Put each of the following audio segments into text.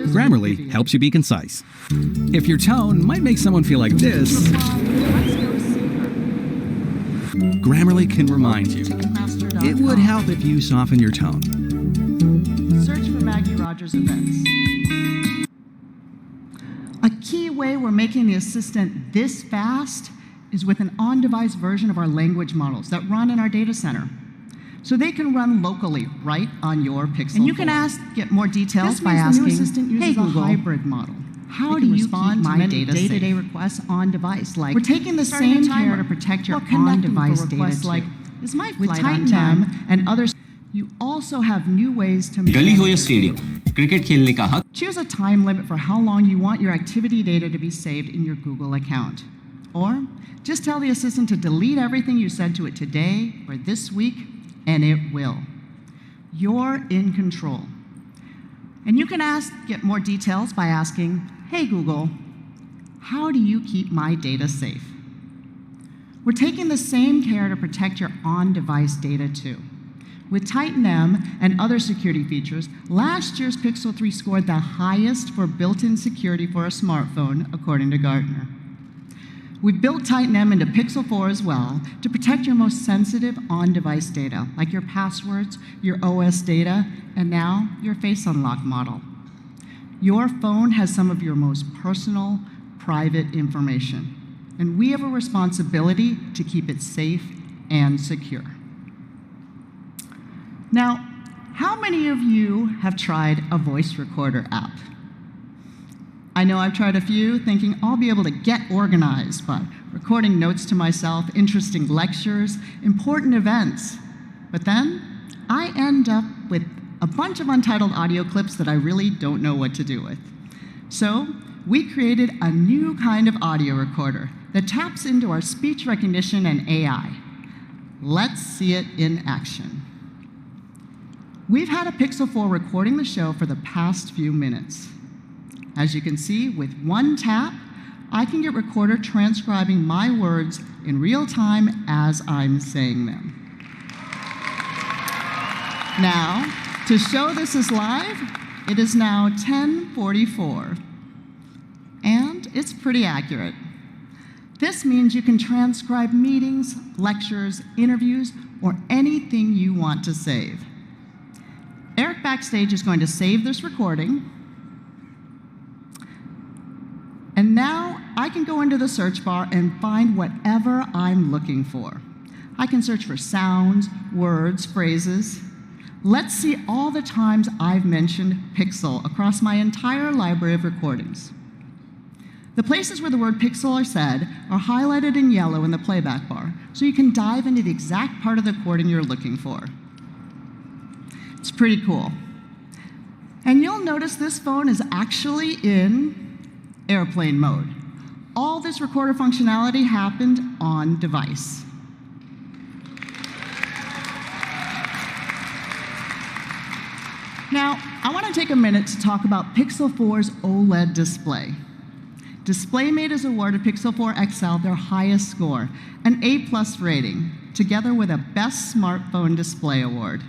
Grammarly helps you be concise. If your tone might make someone feel like this, Grammarly can remind you. It would help if you soften your tone. Search for Maggie Rogers events. A key way we're making the assistant this fast is with an on-device version of our language models that run in our data center. So they can run locally right on your Pixel 4. And you can get more details by asking, the new assistant uses hey Google, a hybrid model. how do you respond keep to my many day-to-day safe? requests on device? Like, We're taking the starting a same timer, care to protect your or connecting on-device for data requests too. like, is my With flight on Titan time? M and others, you also have new ways to गली हो या stadium, cricket खेलने का हक choose a time limit for how long you want your activity data to be saved in your Google account. Or just tell the assistant to delete everything you said to it today or this week, and it will. You're in control. And you can get more details by asking, hey Google, how do you keep my data safe? We're taking the same care to protect your on-device data too. With Titan M and other security features, last year's Pixel 3 scored the highest for built-in security for a smartphone, according to Gartner. We've built Titan M into Pixel 4 as well to protect your most sensitive on-device data, like your passwords, your OS data, and now your Face Unlock model. Your phone has some of your most personal, private information, and we have a responsibility to keep it safe and secure. Now, how many of you have tried a voice recorder app? I know I've tried a few, thinking I'll be able to get organized by recording notes to myself, interesting lectures, important events. But then I end up with a bunch of untitled audio clips that I really don't know what to do with. So we created a new kind of audio recorder that taps into our speech recognition and AI. Let's see it in action. We've had a Pixel 4 recording the show for the past few minutes. As you can see, with one tap, I can get Recorder transcribing my words in real time as I'm saying them. Now, to show this is live, it is now 10:44, and it's pretty accurate. This means you can transcribe meetings, lectures, interviews, or anything you want to save. Eric backstage is going to save this recording. And now I can go into the search bar and find whatever I'm looking for. I can search for sounds, words, phrases. Let's see all the times I've mentioned Pixel across my entire library of recordings. The places where the word Pixel are said are highlighted in yellow in the playback bar, so you can dive into the exact part of the recording you're looking for. It's pretty cool. And you'll notice this phone is actually in airplane mode. All this recorder functionality happened on device. Now, I want to take a minute to talk about Pixel 4's OLED display. DisplayMate has awarded Pixel 4 XL their highest score, an A+ rating, together with a Best Smartphone Display award.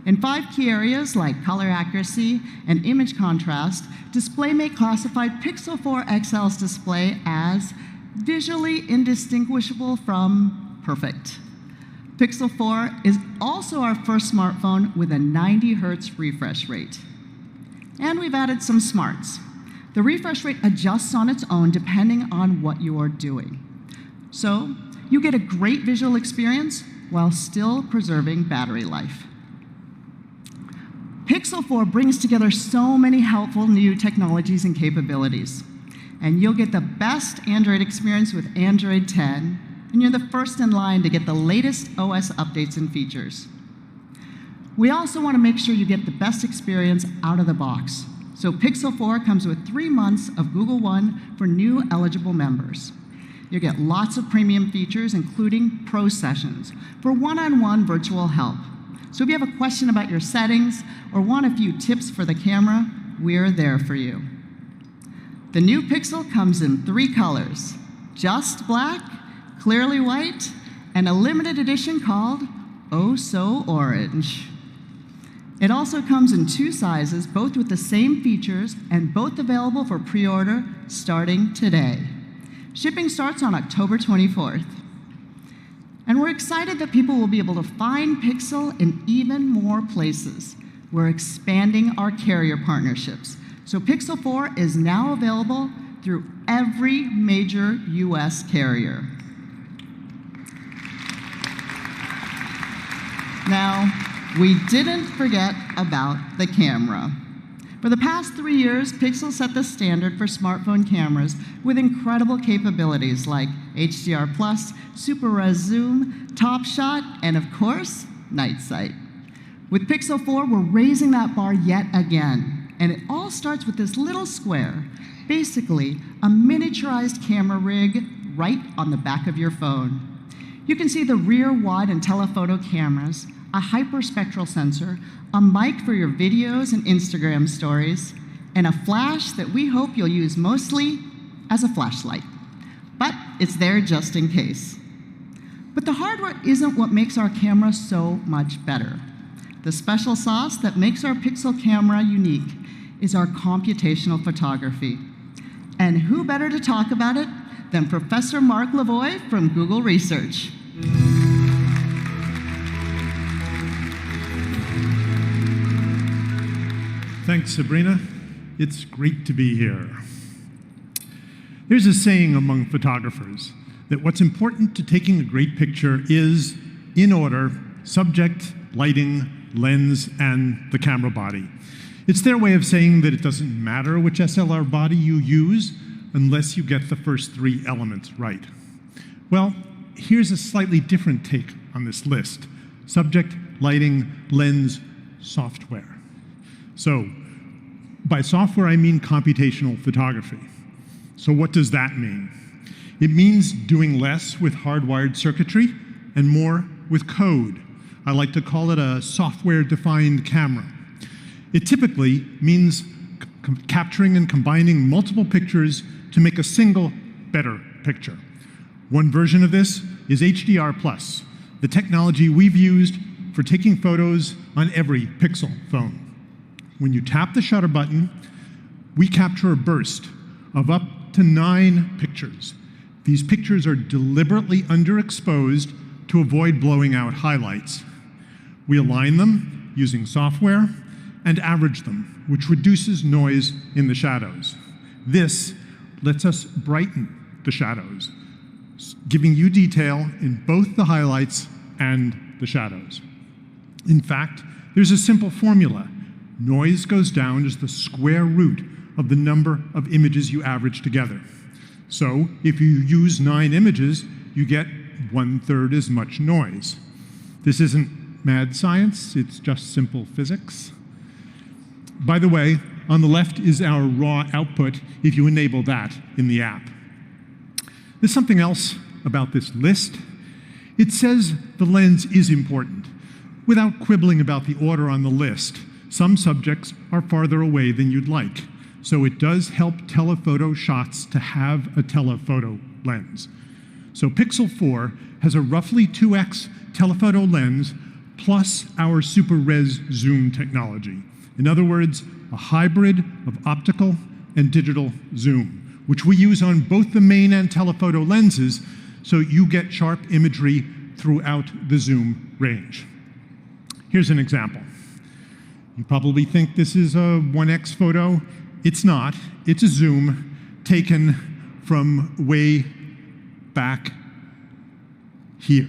In 5 key areas like color accuracy and image contrast, DisplayMate classified Pixel 4 XL's display as visually indistinguishable from perfect. Pixel 4 is also our first smartphone with a 90 Hz refresh rate. And we've added some smarts. The refresh rate adjusts on its own depending on what you are doing. So you get a great visual experience while still preserving battery life. Pixel 4 brings together so many helpful new technologies and capabilities. And you'll get the best Android experience with Android 10, and you're the first in line to get the latest OS updates and features. We also want to make sure you get the best experience out of the box. So Pixel 4 comes with 3 months of Google One for new eligible members. You'll get lots of premium features, including Pro Sessions, for one-on-one virtual help. So if you have a question about your settings or want a few tips for the camera, we're there for you. The new Pixel comes in 3 colors: just black, clearly white, and a limited edition called Oh So Orange. It also comes in 2 sizes, both with the same features and both available for pre-order starting today. Shipping starts on October 24th. And we're excited that people will be able to find Pixel in even more places. We're expanding our carrier partnerships. So Pixel 4 is now available through every major US carrier. Now, we didn't forget about the camera. For the past 3 years, Pixel set the standard for smartphone cameras with incredible capabilities like HDR+, Super Res Zoom, Top Shot, and of course, Night Sight. With Pixel 4, we're raising that bar yet again, and it all starts with this little square, basically a miniaturized camera rig right on the back of your phone. You can see the rear, wide, and telephoto cameras, a hyperspectral sensor, a mic for your videos and Instagram stories, and a flash that we hope you'll use mostly as a flashlight. But it's there just in case. But the hardware isn't what makes our camera so much better. The special sauce that makes our Pixel camera unique is our computational photography. And who better to talk about it than Professor Mark Lavoie from Google Research. Thanks, Sabrina. It's great to be here. There's a saying among photographers that what's important to taking a great picture is, in order, subject, lighting, lens, and the camera body. It's their way of saying that it doesn't matter which SLR body you use unless you get the first 3 elements right. Well, here's a slightly different take on this list: subject, lighting, lens, software. So, by software, I mean computational photography. So what does that mean? It means doing less with hardwired circuitry and more with code. I like to call it a software-defined camera. It typically means capturing and combining multiple pictures to make a single, better picture. One version of this is HDR+, the technology we've used for taking photos on every Pixel phone. When you tap the shutter button, we capture a burst of up to 9 pictures. These pictures are deliberately underexposed to avoid blowing out highlights. We align them using software and average them, which reduces noise in the shadows. This lets us brighten the shadows, giving you detail in both the highlights and the shadows. In fact, there's a simple formula. Noise goes down as the square root of the number of images you average together. So if you use 9 images, you get 1/3 as much noise. This isn't mad science, it's just simple physics. By the way, on the left is our raw output if you enable that in the app. There's something else about this list. It says the lens is important. Without quibbling about the order on the list, some subjects are farther away than you'd like, so it does help telephoto shots to have a telephoto lens. So Pixel 4 has a roughly 2x telephoto lens plus our Super Res Zoom technology. In other words, a hybrid of optical and digital zoom, which we use on both the main and telephoto lenses, so you get sharp imagery throughout the zoom range. Here's an example. You probably think this is a 1x photo. It's not. It's a zoom taken from way back here.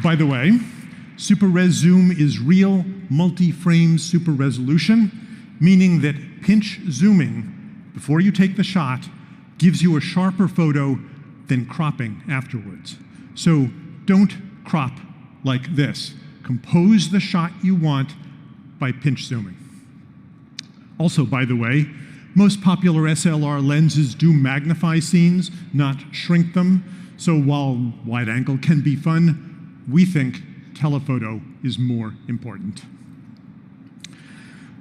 By the way, Super Res Zoom is real multi-frame super resolution, meaning that pinch zooming before you take the shot gives you a sharper photo than cropping afterwards. So don't crop like this. Compose the shot you want by pinch zooming. Also, by the way, most popular SLR lenses do magnify scenes, not shrink them. So while wide angle can be fun, we think telephoto is more important.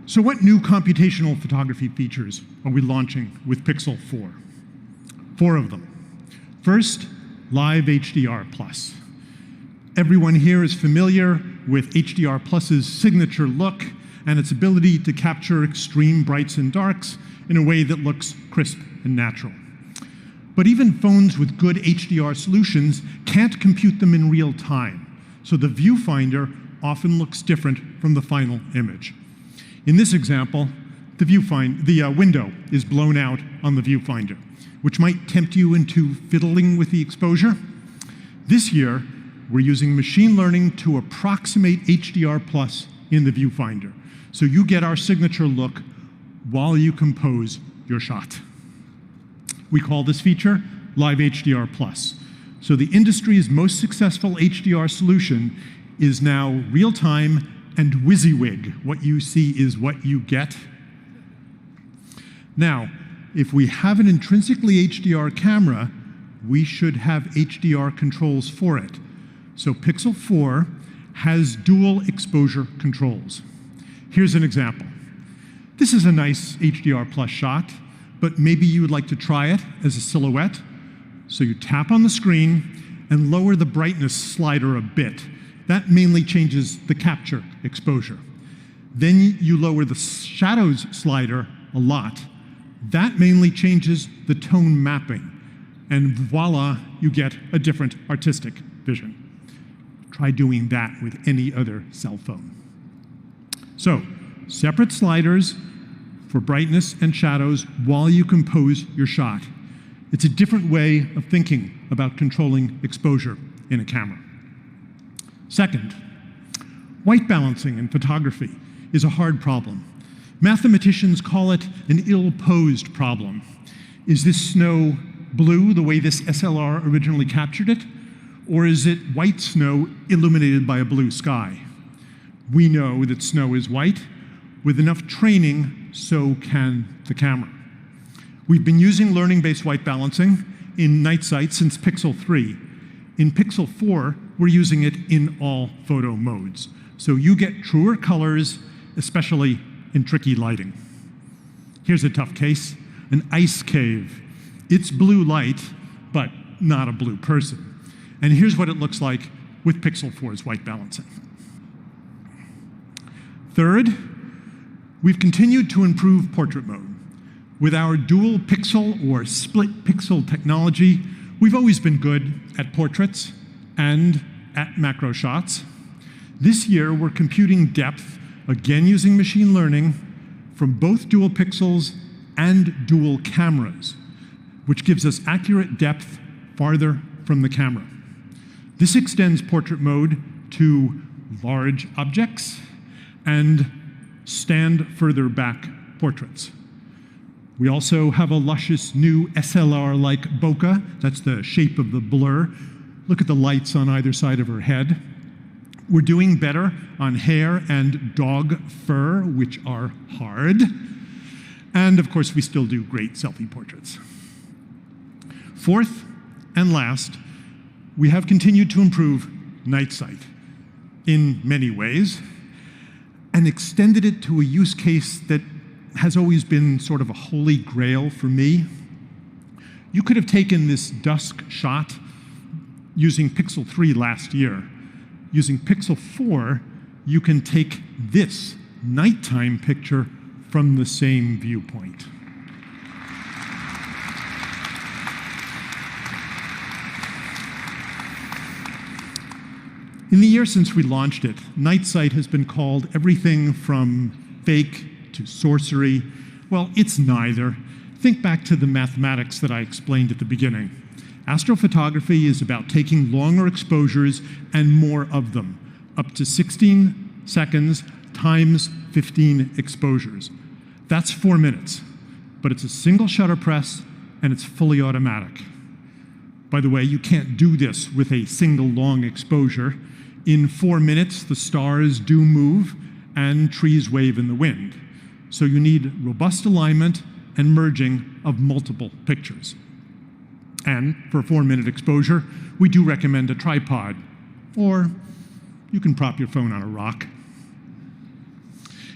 So what new computational photography features are we launching with Pixel 4? 4 of them. First, Live HDR+. Everyone here is familiar with HDR+'s signature look and its ability to capture extreme brights and darks in a way that looks crisp and natural. But even phones with good HDR solutions can't compute them in real time, so the viewfinder often looks different from the final image. In this example, the window is blown out on the viewfinder, which might tempt you into fiddling with the exposure. This year, we're using machine learning to approximate HDR+ in the viewfinder, so you get our signature look while you compose your shot. We call this feature Live HDR+. So the industry's most successful HDR solution is now real-time and WYSIWYG. What you see is what you get. Now, if we have an intrinsically HDR camera, we should have HDR controls for it. So Pixel 4 has dual exposure controls. Here's an example. This is a nice HDR+ shot, but maybe you would like to try it as a silhouette. So you tap on the screen and lower the brightness slider a bit. That mainly changes the capture exposure. Then you lower the shadows slider a lot. That mainly changes the tone mapping. And voila, you get a different artistic vision. Try doing that with any other cell phone. So, separate sliders for brightness and shadows while you compose your shot. It's a different way of thinking about controlling exposure in a camera. Second, white balancing in photography is a hard problem. Mathematicians call it an ill-posed problem. Is this snow blue the way this SLR originally captured it? Or is it white snow illuminated by a blue sky? We know that snow is white. With enough training, so can the camera. We've been using learning-based white balancing in night sight since Pixel 3. In Pixel 4, we're using it in all photo modes. So you get truer colors, especially in tricky lighting. Here's a tough case, an ice cave. It's blue light, but not a blue person. And here's what it looks like with Pixel 4's white balancing. Third, we've continued to improve portrait mode. With our dual pixel or split pixel technology, we've always been good at portraits and at macro shots. This year, we're computing depth, again using machine learning, from both dual pixels and dual cameras, which gives us accurate depth farther from the camera. This extends portrait mode to large objects and stand further back portraits. We also have a luscious new SLR-like bokeh. That's the shape of the blur. Look at the lights on either side of her head. We're doing better on hair and dog fur, which are hard. And of course, we still do great selfie portraits. Fourth and last, we have continued to improve night sight in many ways and extended it to a use case that has always been sort of a holy grail for me. You could have taken this dusk shot using Pixel 3 last year. Using Pixel 4, you can take this nighttime picture from the same viewpoint. In the year since we launched it, night sight has been called everything from fake to sorcery. Well, it's neither. Think back to the mathematics that I explained at the beginning. Astrophotography is about taking longer exposures and more of them, up to 16 seconds times 15 exposures. That's 4 minutes, but it's a single shutter press and it's fully automatic. By the way, you can't do this with a single long exposure. In 4 minutes, the stars do move and trees wave in the wind. So you need robust alignment and merging of multiple pictures. And for a 4-minute exposure, we do recommend a tripod, or you can prop your phone on a rock.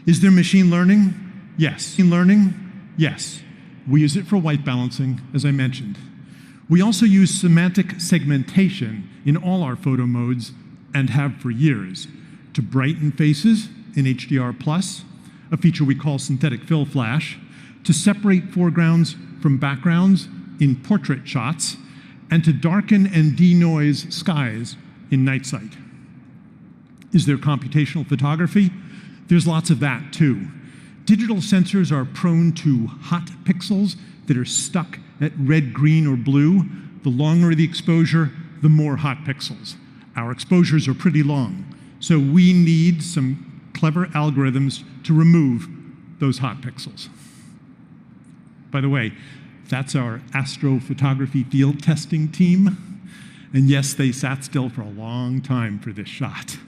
Is there machine learning? Yes. Machine learning? Yes. We use it for white balancing, as I mentioned. We also use semantic segmentation in all our photo modes and have for years to brighten faces in HDR+, a feature we call synthetic fill flash, to separate foregrounds from backgrounds in portrait shots, and to darken and denoise skies in night sight. Is there computational photography? There's lots of that too. Digital sensors are prone to hot pixels that are stuck at red, green, or blue. The longer the exposure, the more hot pixels. Our exposures are pretty long, so we need some clever algorithms to remove those hot pixels. By the way, that's our astrophotography field testing team. And yes, they sat still for a long time for this shot.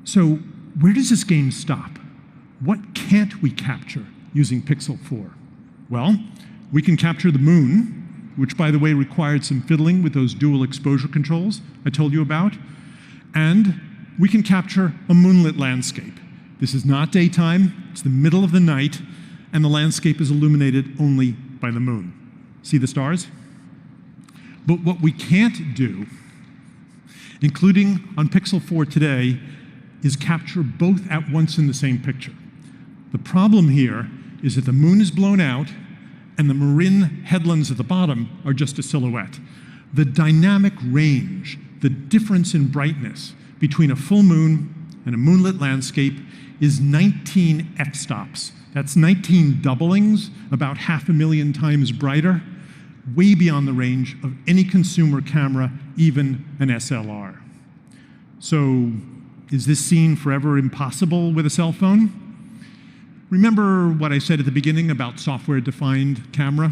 So where does this game stop? What can't we capture using Pixel 4? Well, we can capture the moon, which, by the way, required some fiddling with those dual exposure controls I told you about. And we can capture a moonlit landscape. This is not daytime, it's the middle of the night, and the landscape is illuminated only by the moon. See the stars? But what we can't do, including on Pixel 4 today, is capture both at once in the same picture. The problem here is that the moon is blown out and the Marin headlands at the bottom are just a silhouette. The dynamic range, the difference in brightness between a full moon and a moonlit landscape is 19 f-stops. That's 19 doublings, about 500,000 times brighter, way beyond the range of any consumer camera, even an SLR. So, is this scene forever impossible with a cell phone? Remember what I said at the beginning about software-defined camera?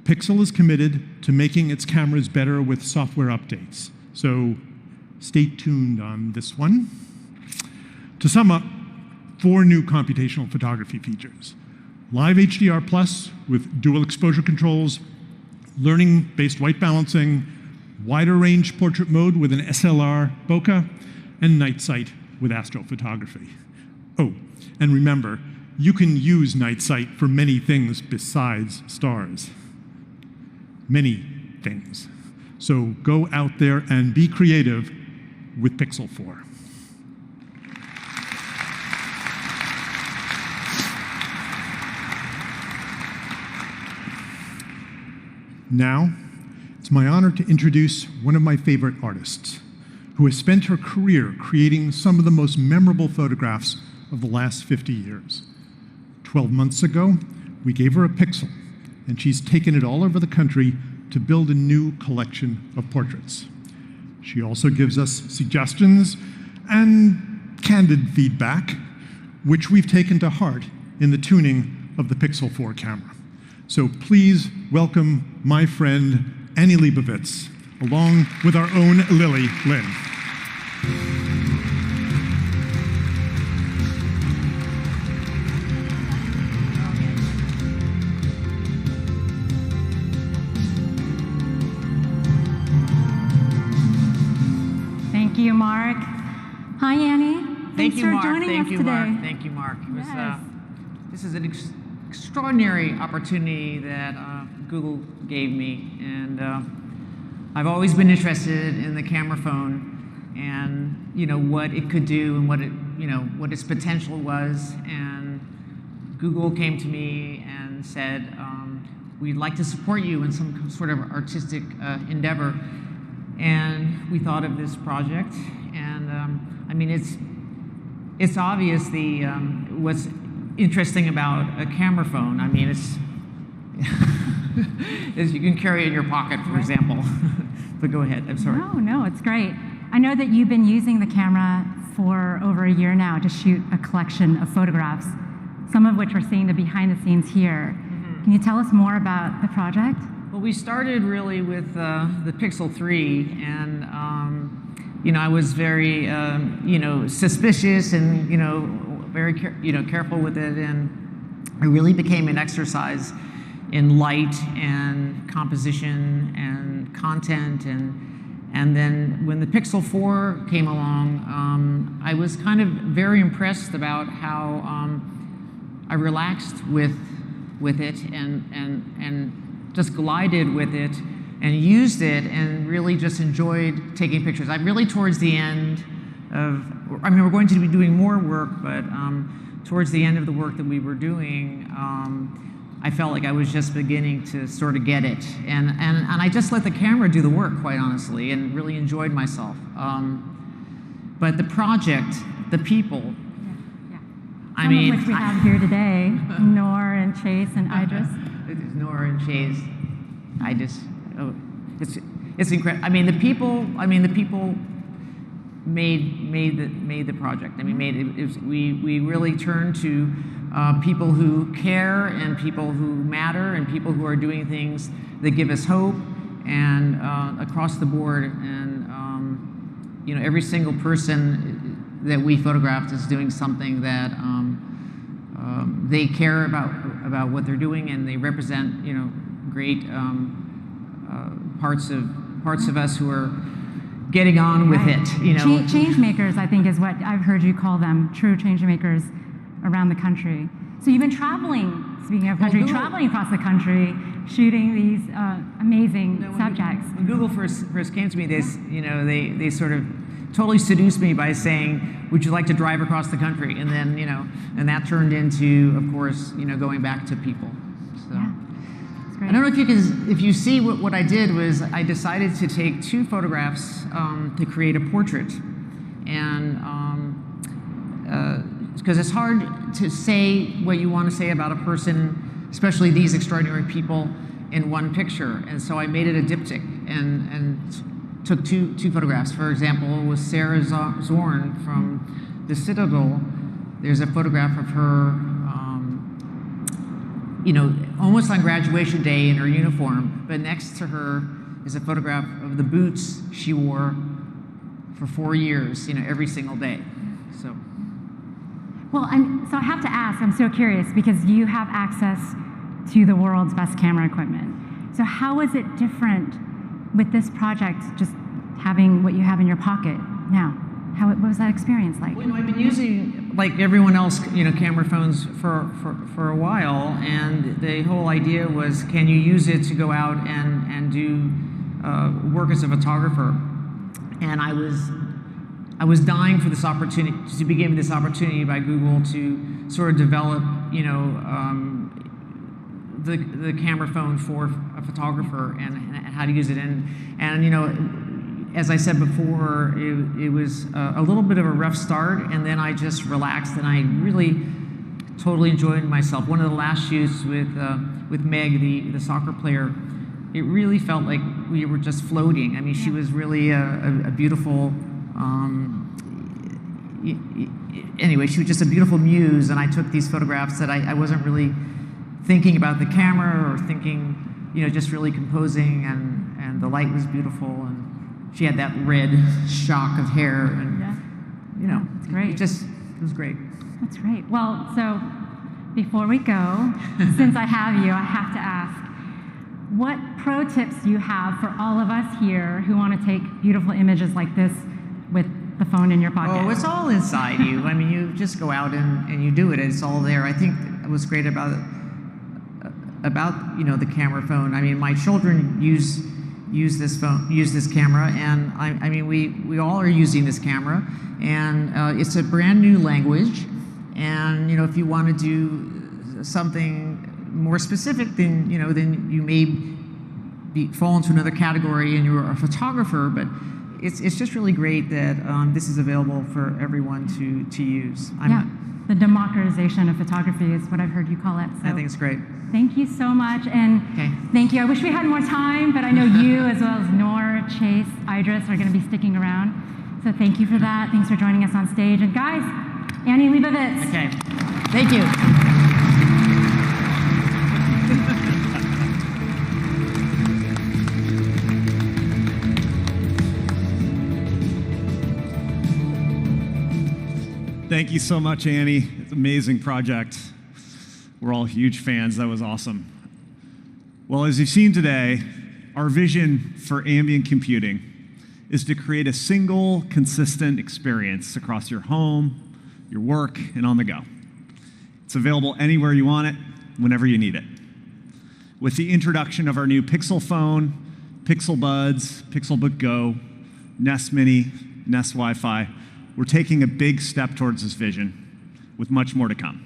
Pixel is committed to making its cameras better with software updates. So stay tuned on this one. To sum up, 4 new computational photography features. Live HDR+ with dual exposure controls, learning-based white balancing, wider range portrait mode with an SLR bokeh, and night sight with astrophotography. Oh, and remember, you can use night sight for many things besides stars. Many things. So go out there and be creative with Pixel 4. Now, it's my honor to introduce one of my favorite artists, who has spent her career creating some of the most memorable photographs of the last 50 years. 12 months ago, we gave her a Pixel, and she's taken it all over the country to build a new collection of portraits. She also gives us suggestions and candid feedback, which we've taken to heart in the tuning of the Pixel 4 camera. So please welcome my friend Annie Leibovitz, along with our own Lily Lin. Thank you, Mark. Hi, Annie. Thank Thanks you, for Mark. joining Thank us you, today. Mark. Thank you, Mark. It was, Yes. this is an extraordinary opportunity that Google gave me, and I've always been interested in the camera phone and what it could do and what what its potential was. And Google came to me and said, "We'd like to support you in some sort of artistic endeavor." And we thought of this project, and I mean, it's obvious what's interesting about a camera phone. I mean, it's is you can carry it in your pocket, for example. But go ahead. I'm sorry. No, it's great. I know that you've been using the camera for over a year now to shoot a collection of photographs, some of which we're seeing the behind the scenes here. Mm-hmm. Can you tell us more about the project? Well, we started really with the Pixel 3, and I was very suspicious and very careful with it, and it really became an exercise in light and composition and content, and then when the Pixel 4 came along, I was kind of very impressed about how I relaxed with it and just glided with it and used it and really just enjoyed taking pictures. I'm really towards the end of, I mean, we're going to be doing more work, but towards the end of the work that we were doing, I felt like I was just beginning to sort of get it. And I just let the camera do the work, quite honestly, and really enjoyed myself. But the project, the people, I Some mean, of which we have here today, Noor and Chase and Idris. There's Nora and Chase. It's incredible. I mean, the people made the project. I mean, we really turned to people who care and people who matter and people who are doing things that give us hope and across the board. And you know, every single person that we photographed is doing something that they care about what they're doing, and they represent, you know, great parts of us who are getting on with it. You know, Change makers, I think, is what I've heard you call them. True change makers around the country. So you've been traveling. Speaking of country, traveling across the country, shooting these amazing subjects. When Google first came to me, they sort of totally seduced me by saying, "Would you like to drive across the country?" And then, you know, and that turned into, of course, you know, going back to people. So Yeah. That's great. I don't know if you see what I did was I decided to take 2 photographs to create a portrait, and because it's hard to say what you want to say about a person, especially these extraordinary people, in one picture. And so I made it a diptych and took two photographs. For example, with Sarah Zorn from the Citadel, there's a photograph of her, you know, almost on graduation day in her uniform, but next to her is a photograph of the boots she wore for 4 years, you know, every single day. So. Well, so I have to ask, I'm so curious, because you have access to the world's best camera equipment. So how is it different with this project, just having what you have in your pocket now? What was that experience like? Well, you know, I've been using, like everyone else, you know, camera phones for a while, and the whole idea was, can you use it to go out and do work as a photographer? And I was dying for this opportunity, to be given this opportunity by Google to sort of develop, you know, the camera phone for a photographer and how to use it. And you know, as I said before, it was a little bit of a rough start, and then I just relaxed, and I really totally enjoyed myself. One of the last shoots with Meg, the soccer player, it really felt like we were just floating. I mean, she was really a beautiful, anyway, she was just a beautiful muse, and I took these photographs that I wasn't really thinking about the camera or thinking, you know, just really composing, and the light was beautiful, and she had that red shock of hair, and you know, it's great. It was great. That's great. Well, so before we go, since I have you, I have to ask, what pro tips do you have for all of us here who want to take beautiful images like this with the phone in your pocket? Oh, it's all inside you. I mean, you just go out and you do it. It's all there. I think what's great about you know, the camera phone. I mean, my children use this camera, and I mean, we all are using this camera, and it's a brand new language. And you know, if you want to do something more specific, then you know, then you may fall into another category, and you're a photographer. But it's just really great that this is available for everyone to use. The democratization of photography is what I've heard you call it. So I think it's great. Thank you so much, and thank you. I wish we had more time, but I know you, as well as Noor, Chase, Idris, are going to be sticking around. So thank you for that. Thanks for joining us on stage. And guys, Annie Leibovitz. Okay. Thank you. Thank you so much, Annie. It's an amazing project. We're all huge fans. That was awesome. Well, as you've seen today, our vision for ambient computing is to create a single, consistent experience across your home, your work, and on the go. It's available anywhere you want it, whenever you need it. With the introduction of our new Pixel phone, Pixel Buds, Pixelbook Go, Nest Mini, Nest Wi-Fi, we're taking a big step towards this vision with much more to come.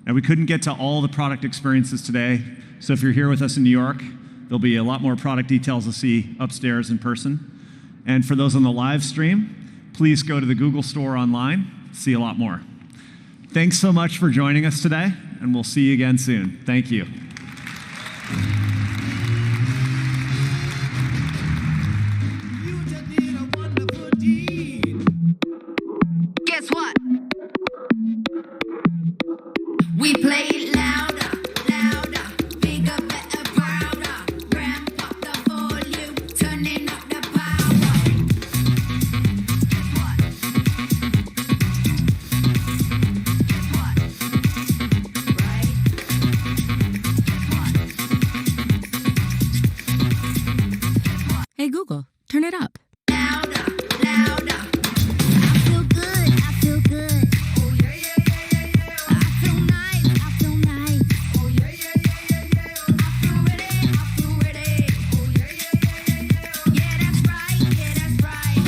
Now, we couldn't get to all the product experiences today, so if you're here with us in New York, there'll be a lot more product details to see upstairs in person. And for those on the live stream, please go to the Google Store online, see a lot more. Thanks so much for joining us today, and we'll see you again soon. Thank you. Guess what? We play it louder, louder, bigger, better, prouder. Ramp up the volume, turning up the power. What? Right? What? Hey Google, turn it up. Louder, louder. I feel good, I feel good. Oh yeah, yeah, yeah, yeah, yeah. I feel nice, I feel nice. Oh yeah, yeah, yeah, yeah, yeah. I feel ready, I feel ready. Oh yeah, yeah, yeah, yeah, yeah. Yeah, that's right, yeah, that's right.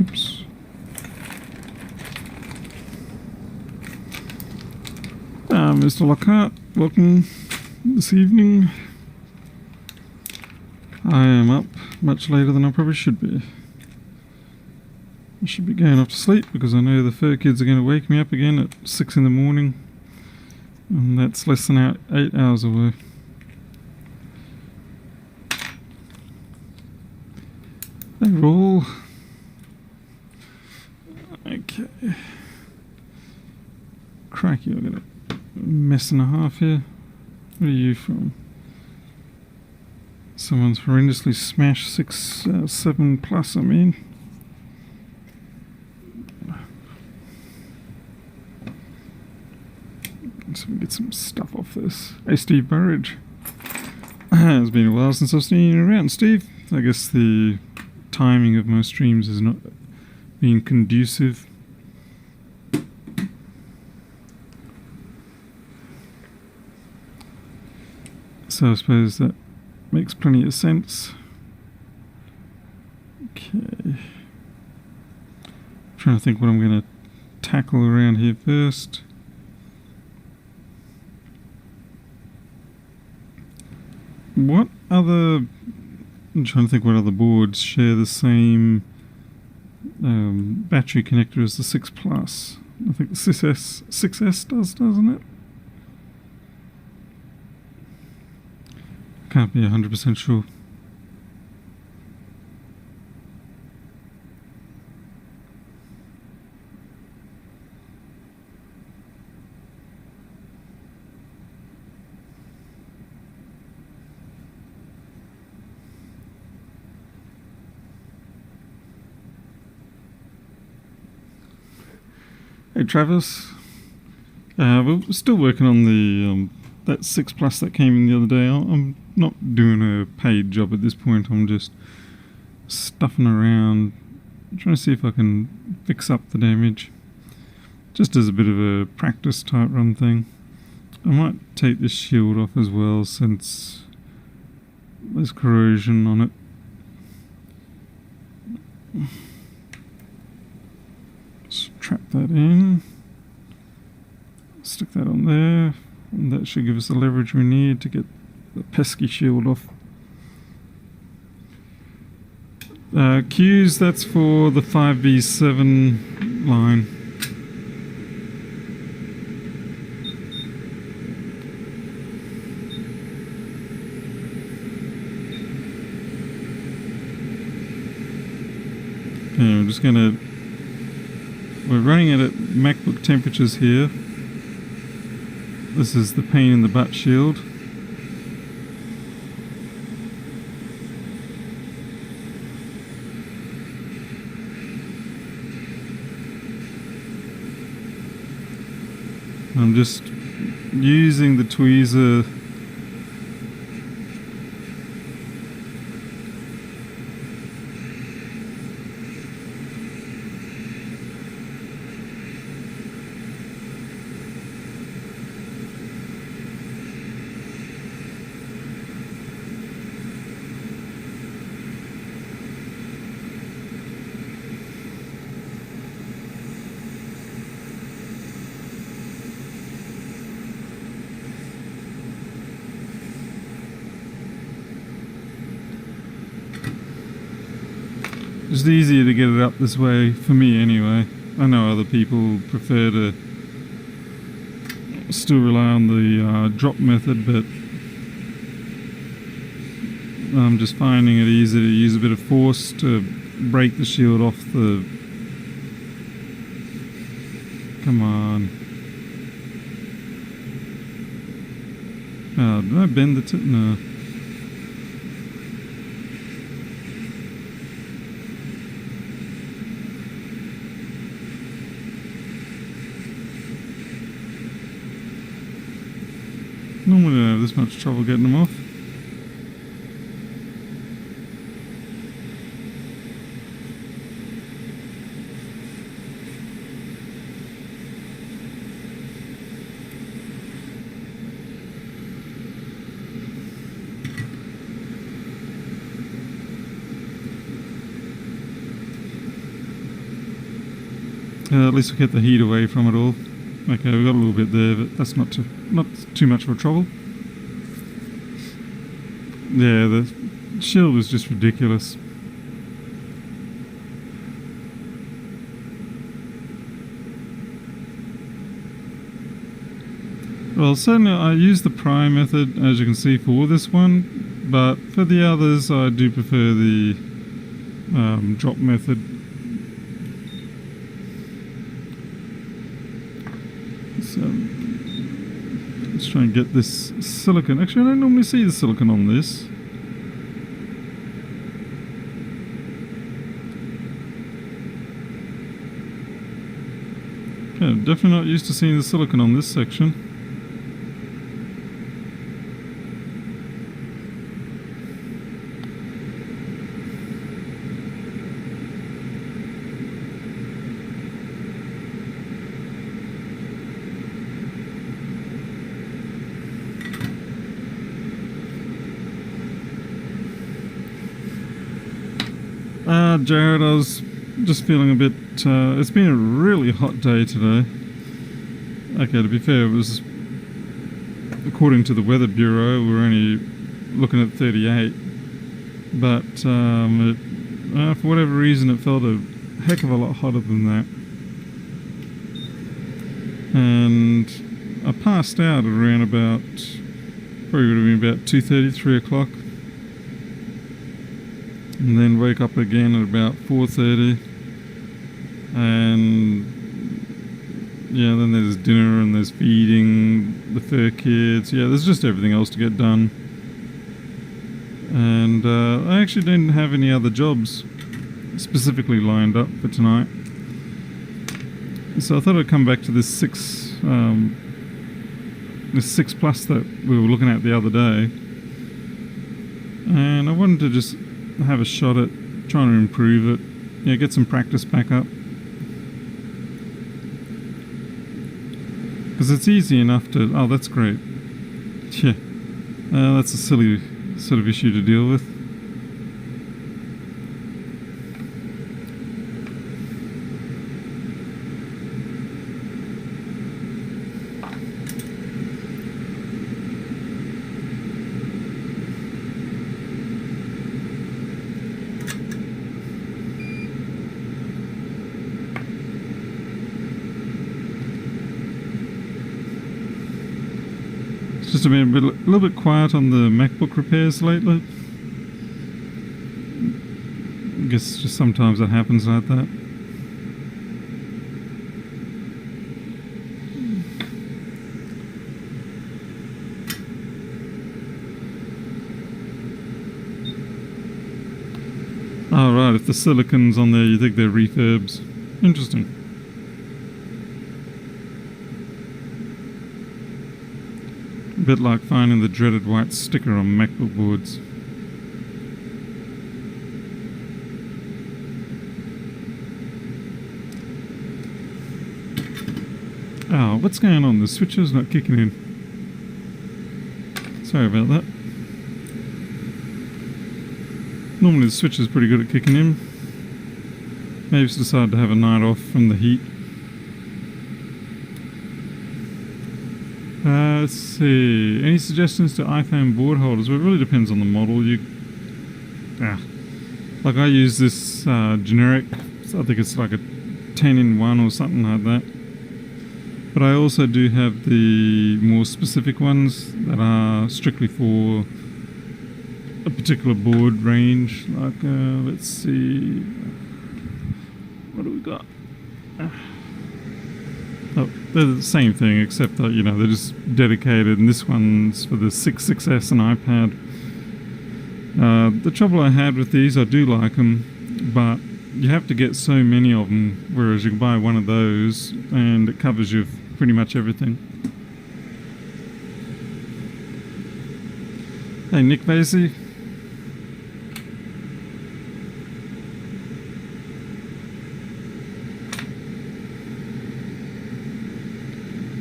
Oops. Mr. Lockhart, welcome this evening. I am up much later than I probably should be. I should be going off to sleep because I know the fur kids are going to wake me up again at 6 in the morning. And that's less than 8 hours away. Hey, roll. Okay. Crikey, I've got a mess and a half here. Where are you from? Someone's horrendously smashed 7 plus, I mean. So we get some stuff off this. Hey, Steve Burridge. It's been a while since I've seen you around, Steve. I guess the timing of my streams has not been conducive. So I suppose that makes plenty of sense. Okay. Trying to think what I'm going to tackle around here first. What other... I'm trying to think what other boards share the same battery connector as the 6 Plus. I think the 6S does, doesn't it? Can't be 100% sure. Hey Travis, we're still working on the that 6 Plus that came in the other day. I'm not doing a paid job at this point. I'm just stuffing around, trying to see if I can fix up the damage, just as a bit of a practice type run thing. I might take this shield off as well since there's corrosion on it. Trap that in, stick that on there, and that should give us the leverage we need to get the pesky shield off. Q's, that's for the 5v7 line. Okay, I'm just gonna... We're running it at MacBook temperatures here. This is the pain in the butt shield. I'm just using the tweezer It's easier to get it up this way, for me anyway. I know other people prefer to still rely on the drop method, but I'm just finding it easier to use a bit of force to break the shield off the... Come on. Oh, did I bend the tip? No. Normally I don't have this much trouble getting them off. At least we kept the heat away from it all. Okay, we got a little bit there, but that's not too much of a trouble. Yeah, the shield is just ridiculous. Well, certainly I use the pry method, as you can see, for this one, but for the others I do prefer the drop method. So, let's try and get this silicone. Actually, I don't normally see the silicone on this. Okay, definitely not used to seeing the silicone on this section. Jared, I was just feeling a bit, it's been a really hot day today. Okay, to be fair, it was, according to the Weather Bureau, we're only looking at 38. But for whatever reason, it felt a heck of a lot hotter than that. And I passed out at around about, probably would have been about 2:30, 3 o'clock. And then wake up again at about 4:30, and yeah, then there's dinner and there's feeding the fur kids. Yeah, there's just everything else to get done. And I actually didn't have any other jobs specifically lined up for tonight, so I thought I'd come back to this 6 Plus that we were looking at the other day, and I wanted to just have a shot at trying to improve it. Yeah, get some practice back up. Because it's easy enough to... Oh, that's great. Yeah. That's a silly sort of issue to deal with. Just been a little bit quiet on the MacBook repairs lately. I guess just sometimes that happens like that. Oh right, if the silicon's on there you think they're refurbs. Interesting. A bit like finding the dreaded white sticker on MacBook boards. Oh, what's going on? The switcher's not kicking in. Sorry about that. Normally the switcher's pretty good at kicking in. Maybe it's decided to have a night off from the heat. Let's see. Any suggestions to iPhone board holders? Well, it really depends on the model. Like I use this generic, I think it's like a 10-in-1 or something like that. But I also do have the more specific ones that are strictly for a particular board range. Like, let's see. What do we got? Oh, they're the same thing, except that, you know, they're just dedicated, and this one's for the 6S and iPad. The trouble I had with these, I do like them, but you have to get so many of them, whereas you can buy one of those and it covers you pretty much everything. Hey, Nick Vasey.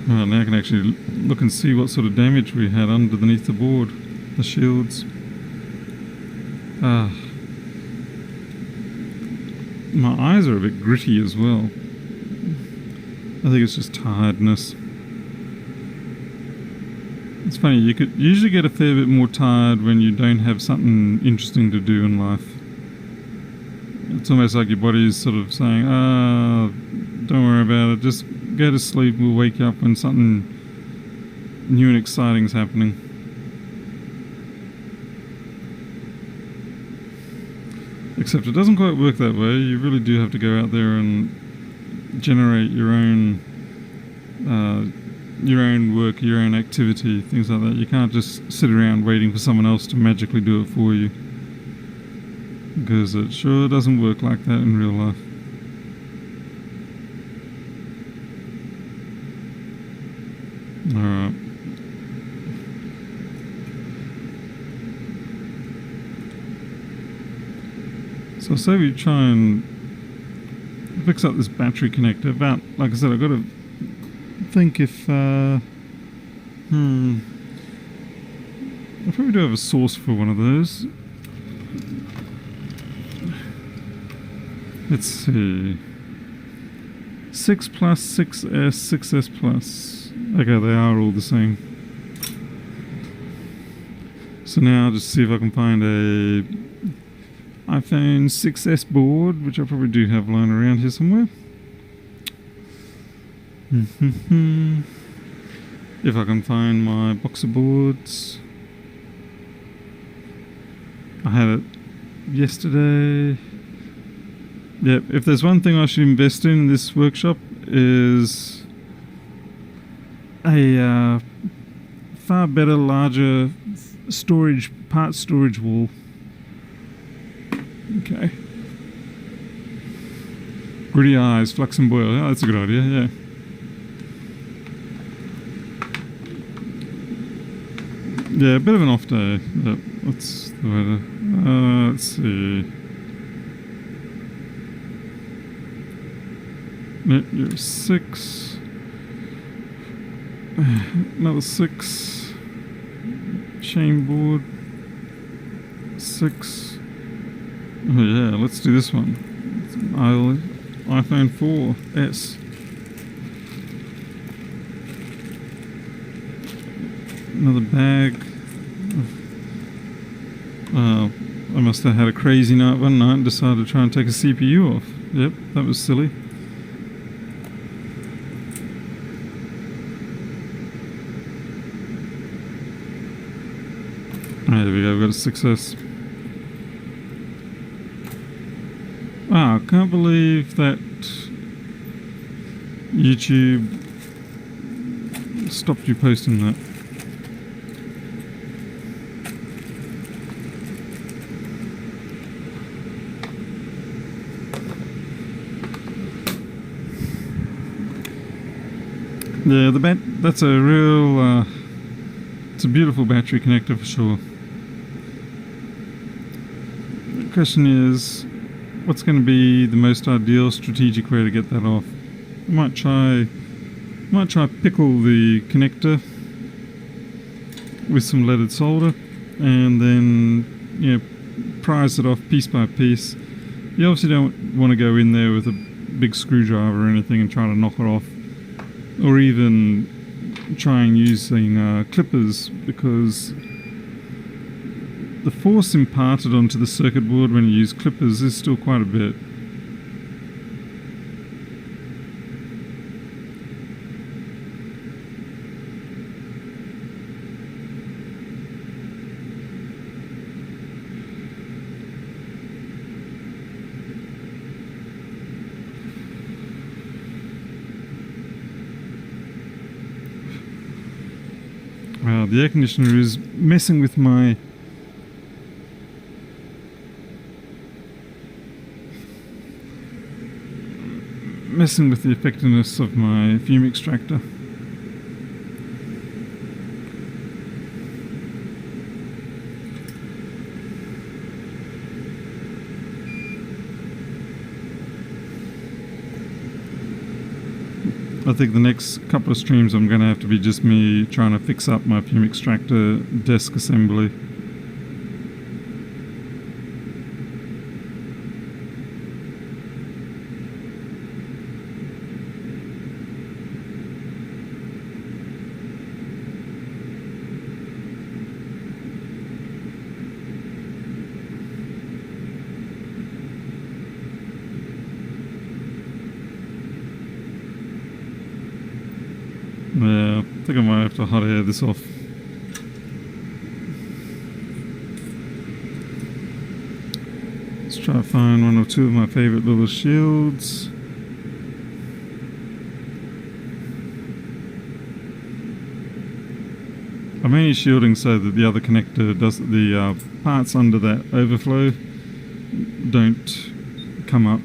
Well, now I can actually look and see what sort of damage we had underneath the board, the shields. Ah. My eyes are a bit gritty as well. I think it's just tiredness. It's funny, you could usually get a fair bit more tired when you don't have something interesting to do in life. It's almost like your body is sort of saying, don't worry about it, just go to sleep, we'll wake you up when something new and exciting is happening. Except it doesn't quite work that way. You really do have to go out there and generate your own work, your own activity, things like that. You can't just sit around waiting for someone else to magically do it for you, because it sure doesn't work like that in real life. Alright. So say we try and fix up this battery connector, but like I said, I've got to think if I probably do have a source for one of those. Let's see. 6 plus, 6S, 6S plus. Okay, they are all the same. So now I'll just see if I can find a iPhone 6S board, which I probably do have lying around here somewhere. If I can find my box of boards. I had it yesterday. Yep, if there's one thing I should invest in this workshop is a far better, larger parts storage wall. Okay. Gritty eyes, flux and boil. Oh, that's a good idea, yeah. Yeah, a bit of an off day. Yep. What's the weather? Let's see. Yep, you're 6. Another 6. Chain board. 6. Oh yeah, let's do this one. iPhone 4S. Another bag. I must have had a crazy night one night and decided to try and take a CPU off. Yep, that was silly. There we go, we've got a 6S. Wow, I can't believe that YouTube stopped you posting that. Yeah, that's a real, it's a beautiful battery connector for sure. The question is, what's going to be the most ideal strategic way to get that off? I might try pickle the connector with some leaded solder and then, prise it off piece by piece. You obviously don't want to go in there with a big screwdriver or anything and try to knock it off, or even trying using clippers, because the force imparted onto the circuit board when you use clippers is still quite a bit. The air conditioner is messing with the effectiveness of my fume extractor. I think the next couple of streams I'm going to have to be just me trying to fix up my fume extractor desk assembly. Yeah, I think I might have to hot air this off. Let's try to find one or two of my favorite little shields. I'm only shielding so that the other connector does the parts under that overflow don't come up.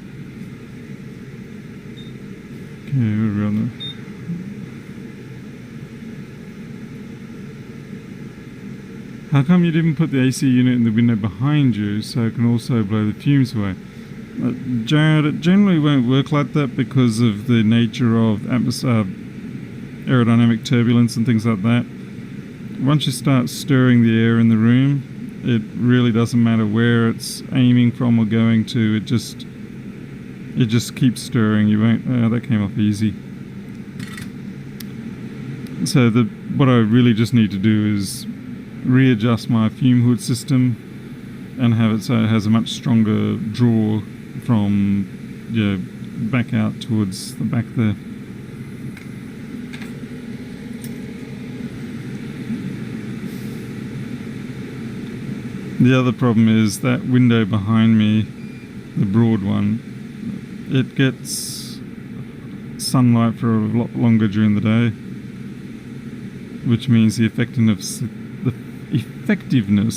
Okay, we're on there. How come you didn't put the AC unit in the window behind you so it can also blow the fumes away? Jared, it generally won't work like that because of the nature of aerodynamic turbulence and things like that. Once you start stirring the air in the room, it really doesn't matter where it's aiming from or going to. It just keeps stirring. You won't. That came off easy. So what I really just need to do is readjust my fume hood system and have it so it has a much stronger draw from back out towards the back there. The other problem is that window behind me, the broad one, it gets sunlight for a lot longer during the day, which means the effectiveness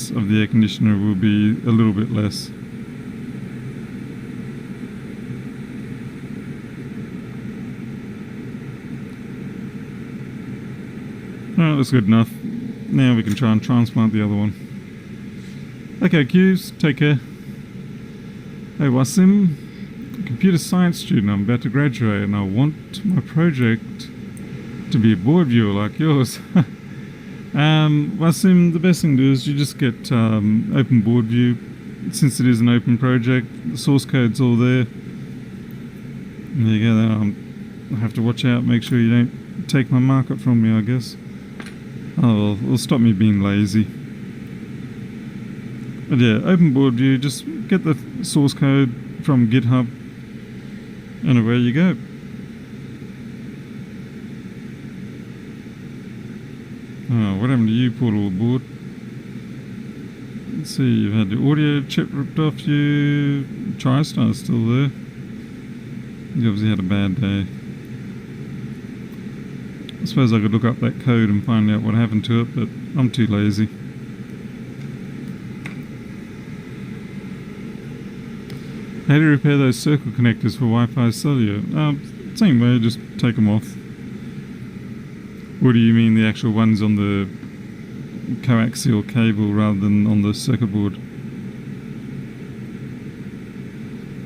of the air conditioner will be a little bit less. Alright, that's good enough. Now we can try and transplant the other one. Okay, Q's, take care. Hey Wasim, computer science student, I'm about to graduate and I want my project to be a board viewer like yours. Wasim, the best thing to do is you just get open board view. Since it is an open project, the source code's all there. There you go, then I have to watch out, make sure you don't take my market from me, I guess. Oh well, it'll stop me being lazy. But yeah, open board view, just get the source code from GitHub and away you go. Oh, what happened to you, poor little board? Let's see, you've had the audio chip ripped off you. TriStar's still there. You obviously had a bad day. I suppose I could look up that code and find out what happened to it, but I'm too lazy. How do you repair those circle connectors for Wi-Fi cellular? Same way, just take them off. Or do you mean the actual ones on the coaxial cable rather than on the circuit board?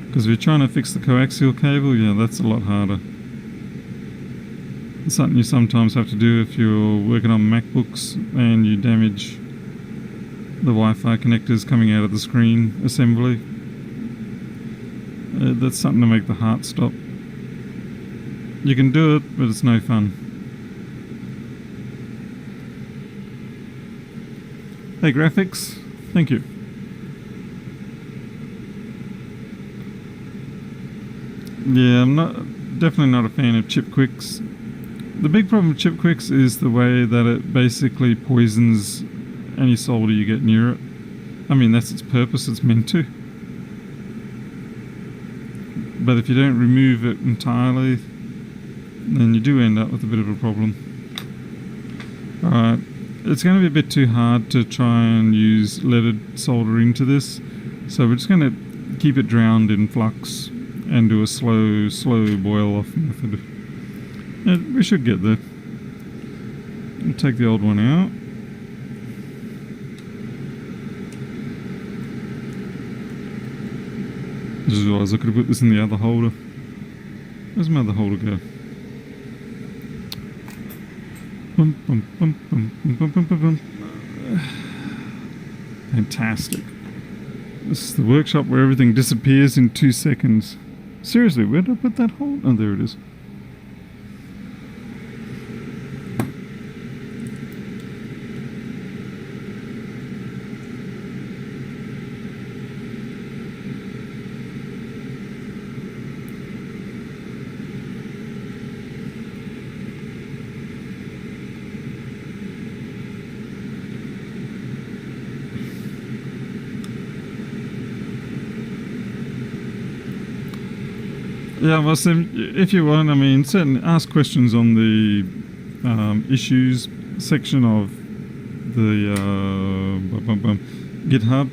Because if you're trying to fix the coaxial cable, yeah, that's a lot harder. It's something you sometimes have to do if you're working on MacBooks and you damage the Wi-Fi connectors coming out of the screen assembly. That's something to make the heart stop. You can do it, but it's no fun. Hey graphics, thank you. Yeah, I'm definitely not a fan of ChipQuicks. The big problem with ChipQuicks is the way that it basically poisons any solder you get near it. I mean, that's its purpose, it's meant to. But if you don't remove it entirely, then you do end up with a bit of a problem. Alright, it's going to be a bit too hard to try and use leaded solder into this, so we're just going to keep it drowned in flux and do a slow boil off method. Yeah, we should get there. We'll take the old one out. I just realised I could have put this in the other holder. Where's my other holder go? Bum, bum, bum, bum, bum, bum, bum, bum, bum. Fantastic. This is the workshop where everything disappears in 2 seconds. Seriously, where did I put that hole? Oh, there it is. Yeah, well, so if you want, I mean, certainly ask questions on the issues section of the GitHub,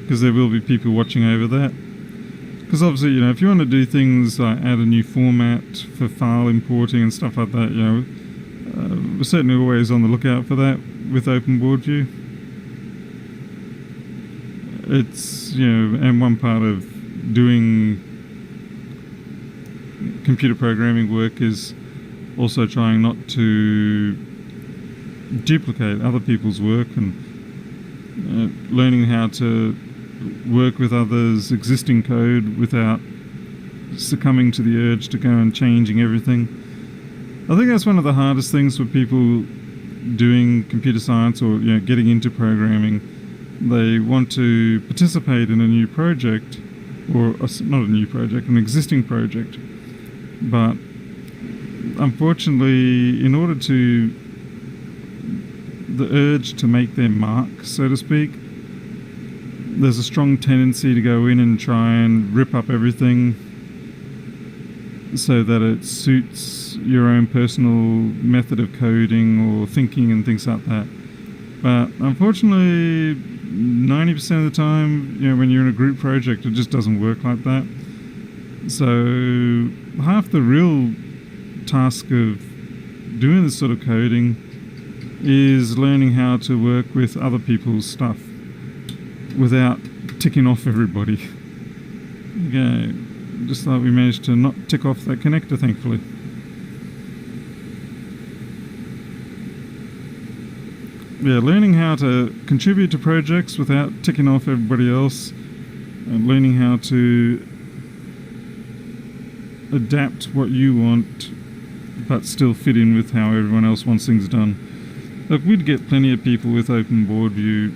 because there will be people watching over that. Because obviously, you know, if you want to do things like add a new format for file importing and stuff like that, you know, we're certainly always on the lookout for that with OpenBoard View. It's, you know, and one part of doing computer programming work is also trying not to duplicate other people's work and learning how to work with others' existing code without succumbing to the urge to go and changing everything. I think that's one of the hardest things for people doing computer science or, you know, getting into programming. They want to participate in a new project, or not a new project, an existing project. But unfortunately, in order to the urge to make their mark, so to speak, there's a strong tendency to go in and try and rip up everything so that it suits your own personal method of coding or thinking and things like that. But unfortunately, 90% of the time, you know, when you're in a group project, it just doesn't work like that. So half the real task of doing this sort of coding is learning how to work with other people's stuff without ticking off everybody. Okay, just like we managed to not tick off that connector, thankfully. Yeah, learning how to contribute to projects without ticking off everybody else, and learning how to adapt what you want but still fit in with how everyone else wants things done. Look, we'd get plenty of people with OpenBoard View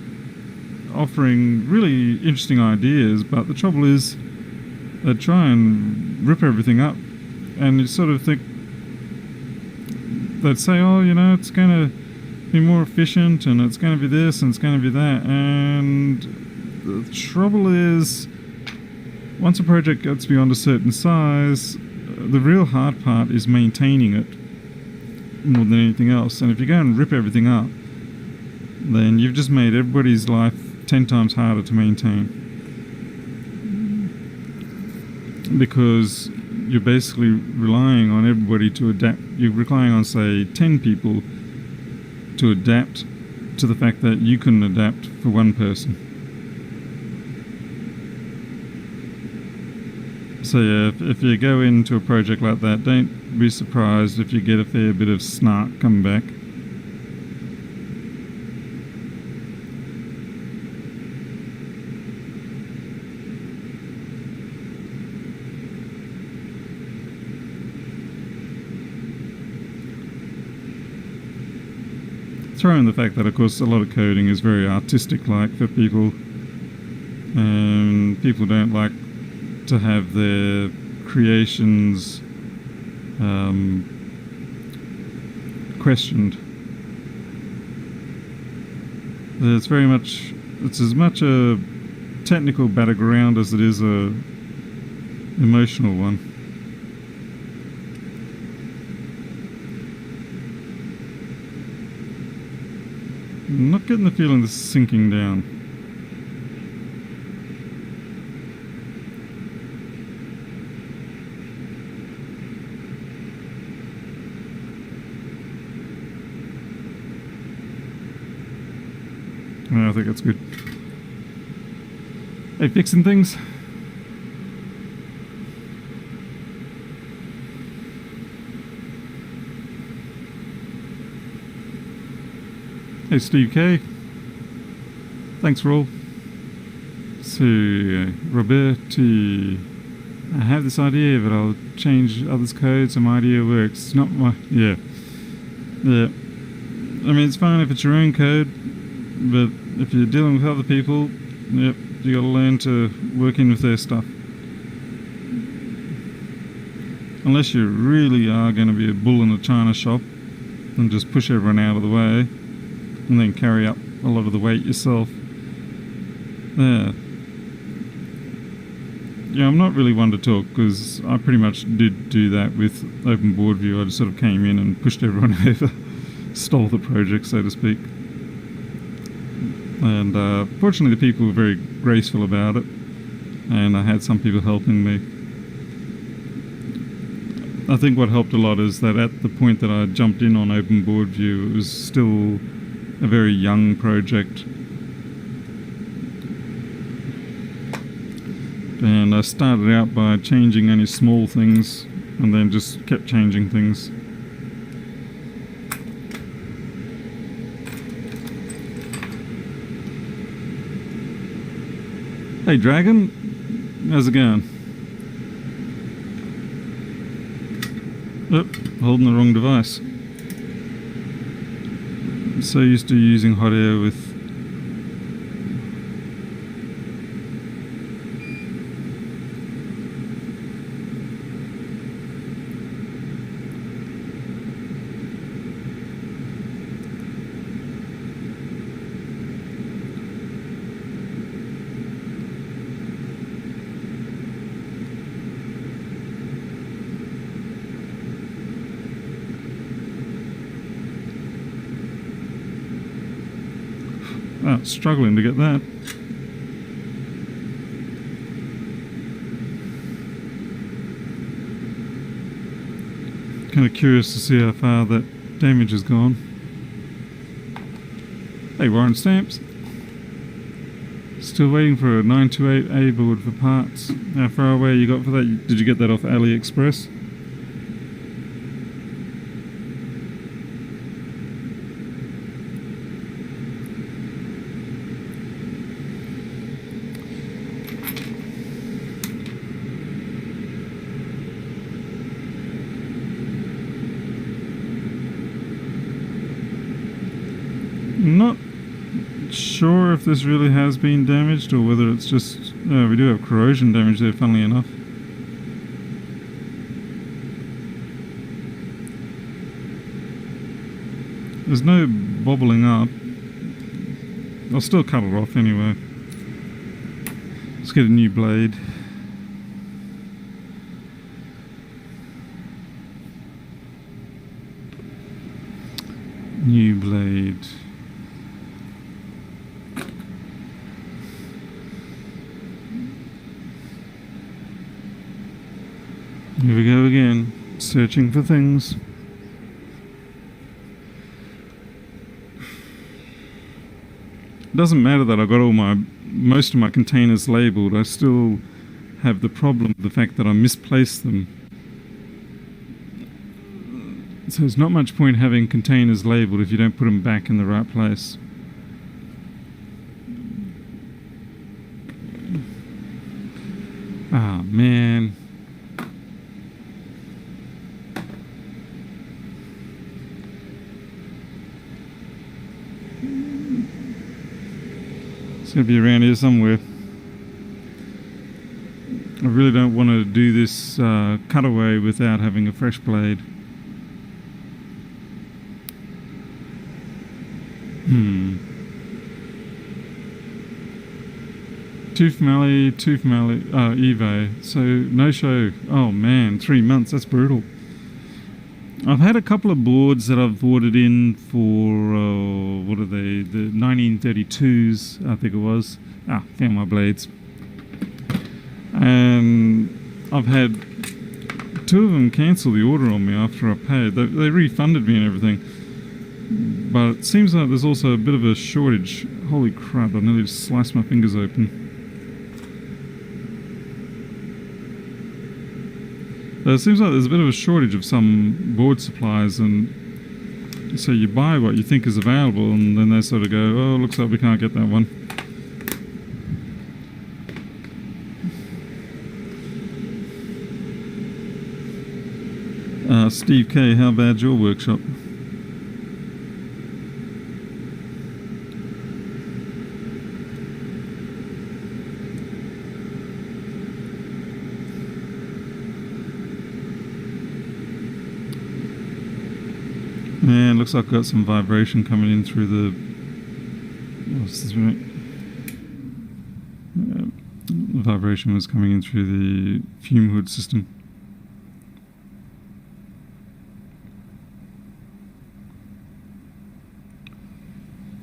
offering really interesting ideas, but the trouble is they try and rip everything up, and you sort of think they'd say, oh, you know, it's going to be more efficient and it's going to be this and it's going to be that, and the trouble is once a project gets beyond a certain size, the real hard part is maintaining it more than anything else. And if you go and rip everything up, then you've just made everybody's life 10 times harder to maintain, because you're basically relying on everybody to adapt. You're relying on, say, 10 people to adapt to the fact that you couldn't adapt for one person. So yeah, if you go into a project like that, don't be surprised if you get a fair bit of snark coming back. Throw in the fact that, of course, a lot of coding is very artistic-like for people, and people don't like to have their creations questioned. It's very much, it's as much a technical battleground as it is a emotional one. I'm not getting the feeling this is sinking down. I think that's good. Hey, fixing things? Hey, Steve K. Thanks for all. So, Roberti, I have this idea, but I'll change others' code so my idea works. It's not my... Yeah. Yeah. I mean, it's fine if it's your own code, but if you're dealing with other people, yep, you gotta learn to work in with their stuff. Unless you really are going to be a bull in a china shop and just push everyone out of the way and then carry up a lot of the weight yourself. Yeah. Yeah, I'm not really one to talk because I pretty much did do that with Open Board View. I just sort of came in and pushed everyone over, stole the project, so to speak. And fortunately the people were very graceful about it, and I had some people helping me. I think what helped a lot is that at the point that I jumped in on Open Board View, it was still a very young project. And I started out by changing only small things and then just kept changing things. Hey Dragon, how's it going? Oh, holding the wrong device. I'm so used to using hot air with... Oh, struggling to get that. Kind of curious to see how far that damage has gone. Hey, Warren Stamps. Still waiting for a 928A board for parts. How far away you got for that? Did you get that off AliExpress? Not sure if this really has been damaged or whether it's just... we do have corrosion damage there, funnily enough. There's no bobbling up. I'll still cut it off anyway. Let's get a new blade. New blade. Here we go again, searching for things. It doesn't matter that I've got most of my containers labelled, I still have the problem of the fact that I misplaced them. So there's not much point having containers labelled if you don't put them back in the right place. Ah, man. It's going to be around here somewhere. I really don't want to do this cutaway without having a fresh blade. Tooth Mallee, eBay. So no show. Oh man, 3 months. That's brutal. I've had a couple of boards that I've ordered in for, what are they? The 1932s, I think it was. Ah, found my blades. And I've had 2 of them cancel the order on me after I paid. They refunded me and everything. But it seems like there's also a bit of a shortage. Holy crap, I nearly just sliced my fingers open. It seems like there's a bit of a shortage of some board supplies, and So you buy what you think is available, and then they sort of go, oh, looks like we can't get that one. Steve K, how bad's your workshop? Yeah, looks like I've got some vibration coming in through the... What's this right? The vibration was coming in through the fume hood system.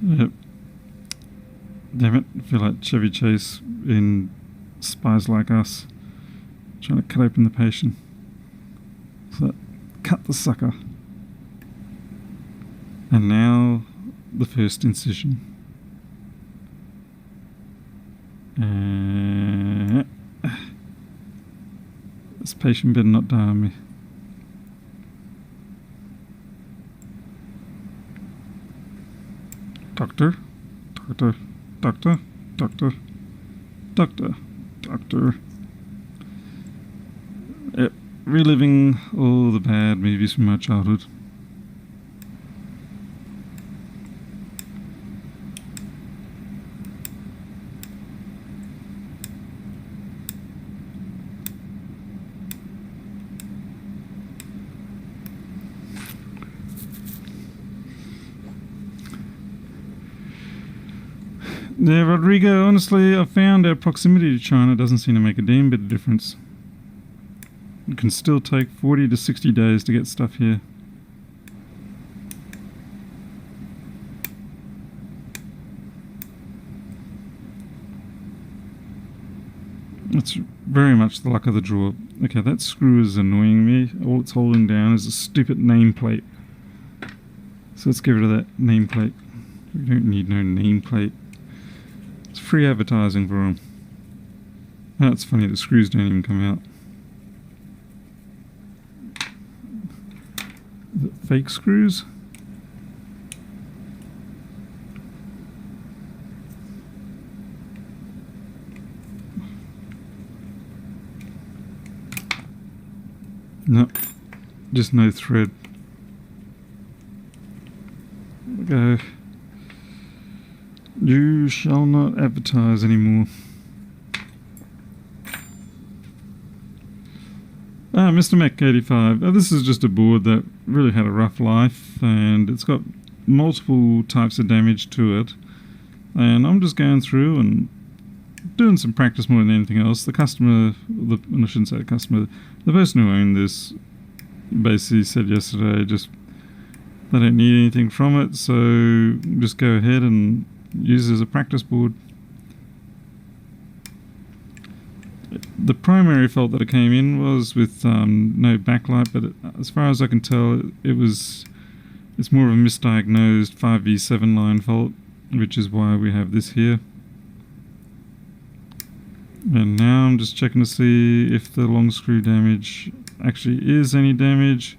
Yep. Damn it, I feel like Chevy Chase in Spies Like Us, trying to cut open the patient. So, cut the sucker. And now, the first incision. This patient better not die on me. Doctor, doctor, doctor, doctor, doctor, doctor. Yep, reliving all the bad movies from my childhood. Yeah, Rodrigo, honestly, I found our proximity to China doesn't seem to make a damn bit of difference. It can still take 40 to 60 days to get stuff here. That's very much the luck of the draw. Okay, that screw is annoying me. All it's holding down is a stupid nameplate. So let's get rid of that nameplate. We don't need no nameplate. It's free advertising for them. Oh, it's funny, the screws don't even come out. The fake screws? No, just no thread. Go. You shall not advertise anymore. Mr. Mech 85. This is just a board that really had a rough life, and it's got multiple types of damage to it. And I'm just going through and doing some practice more than anything else. The customer, I shouldn't say the customer, the person who owned this basically said yesterday just they don't need anything from it, so just go ahead and use it as a practice board. The primary fault that it came in was with no backlight, but as far as I can tell, it's more of a misdiagnosed 5V7 line fault, which is why we have this here. And now I'm just checking to see if the long screw damage actually is any damage,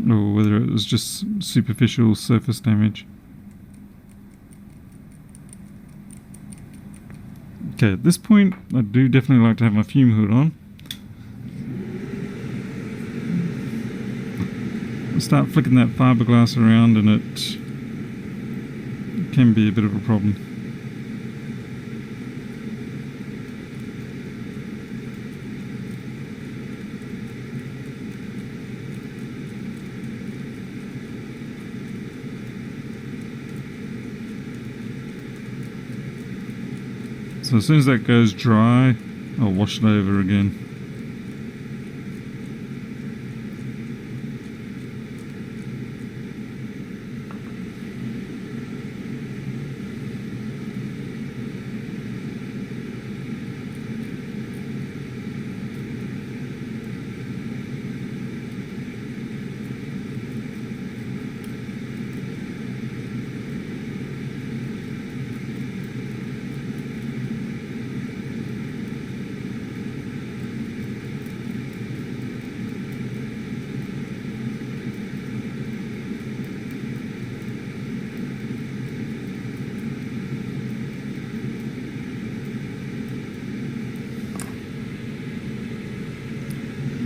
or whether it was just superficial surface damage. Okay, at this point, I do definitely like to have my fume hood on. I start flicking that fiberglass around and it can be a bit of a problem. So as soon as that goes dry, I'll wash it over again.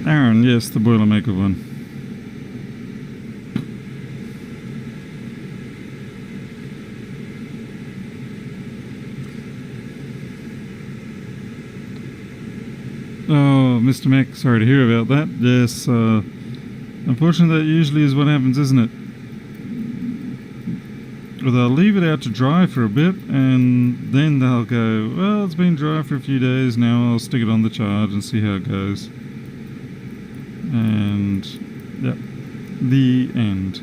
Aaron, yes, the Boilermaker one. Oh, Mr. Mac, sorry to hear about that. Yes, unfortunately that usually is what happens, isn't it? Well, they'll leave it out to dry for a bit, and then they'll go, well, it's been dry for a few days, now I'll stick it on the charge and see how it goes. And, yep, the end.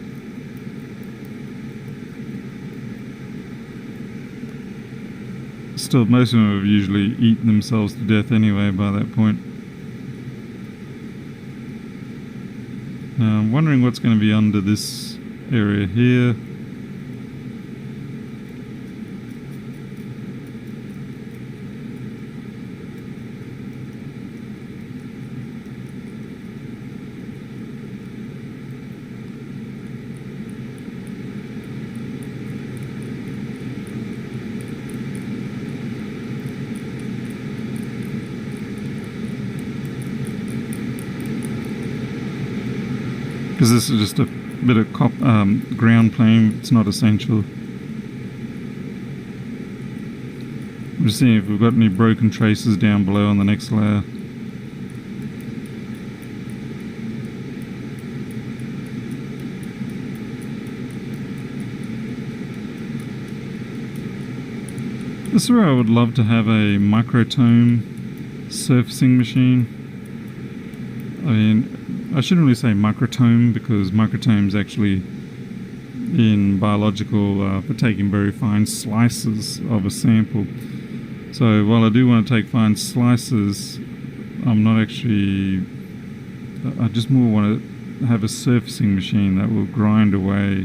Still, most of them have usually eaten themselves to death anyway by that point. Now, I'm wondering what's going to be under this area here. Because this is just a bit of ground plane, it's not essential. I'm just seeing if we've got any broken traces down below on the next layer. This is where I would love to have a microtome surfacing machine. I mean, I shouldn't really say microtome because microtome is actually in biological for taking very fine slices of a sample. So while I do want to take fine slices, I'm not actually, I just more want to have a surfacing machine that will grind away.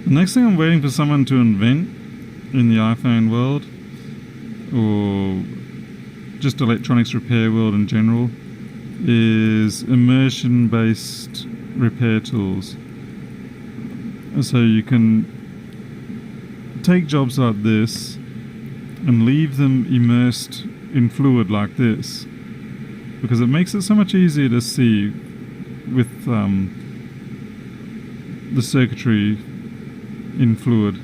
The next thing I'm waiting for someone to invent in the iPhone world, or just electronics repair world in general, is immersion-based repair tools. And so you can take jobs like this and leave them immersed in fluid like this, because it makes it so much easier to see with the circuitry in fluid.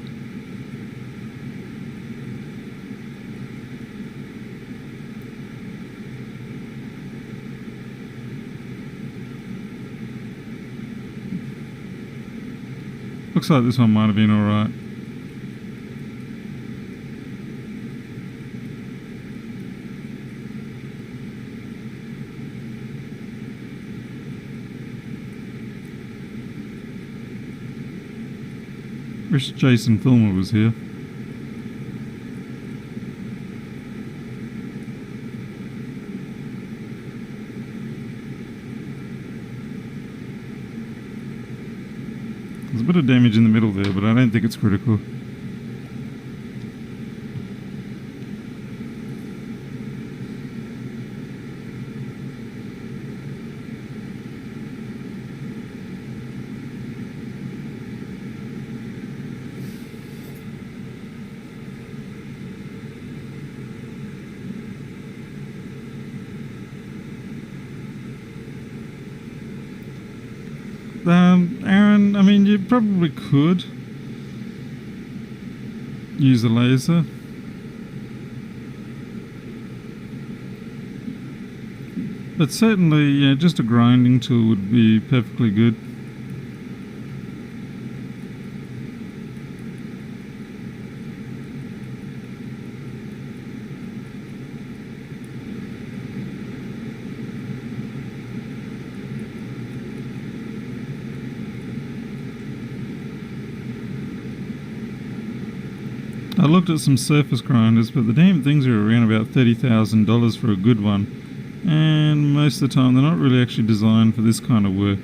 Looks like this one might have been alright. Wish Jason Filmer was here. There's a bit of damage in the middle there, but I don't think it's critical. Aaron, I mean, you probably could use a laser. But certainly, yeah, just a grinding tool would be perfectly good. I looked at some surface grinders, but the damn things are around about $30,000 for a good one, and most of the time they're not really actually designed for this kind of work.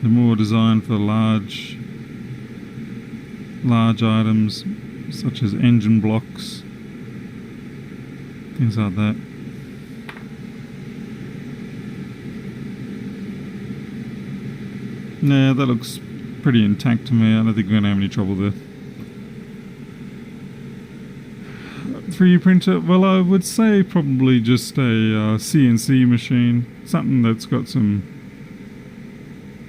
They're more designed for large items such as engine blocks, things like that. Yeah, that looks pretty intact to me. I don't think we're going to have any trouble there. 3D printer, well, I would say probably just a CNC machine, something that's got some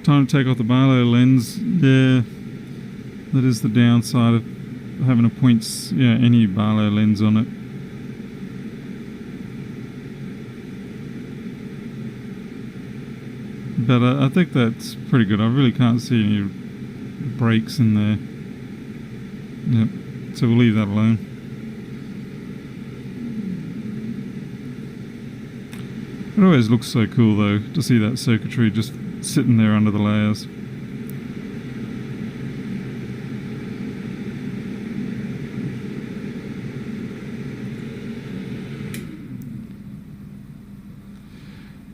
time to take off the Barlow lens. Yeah, that is the downside of having any Barlow lens on it. But I think that's pretty good. I really can't see any breaks in there. Yep. So we'll leave that alone. It always looks so cool though to see that circuitry just sitting there under the layers.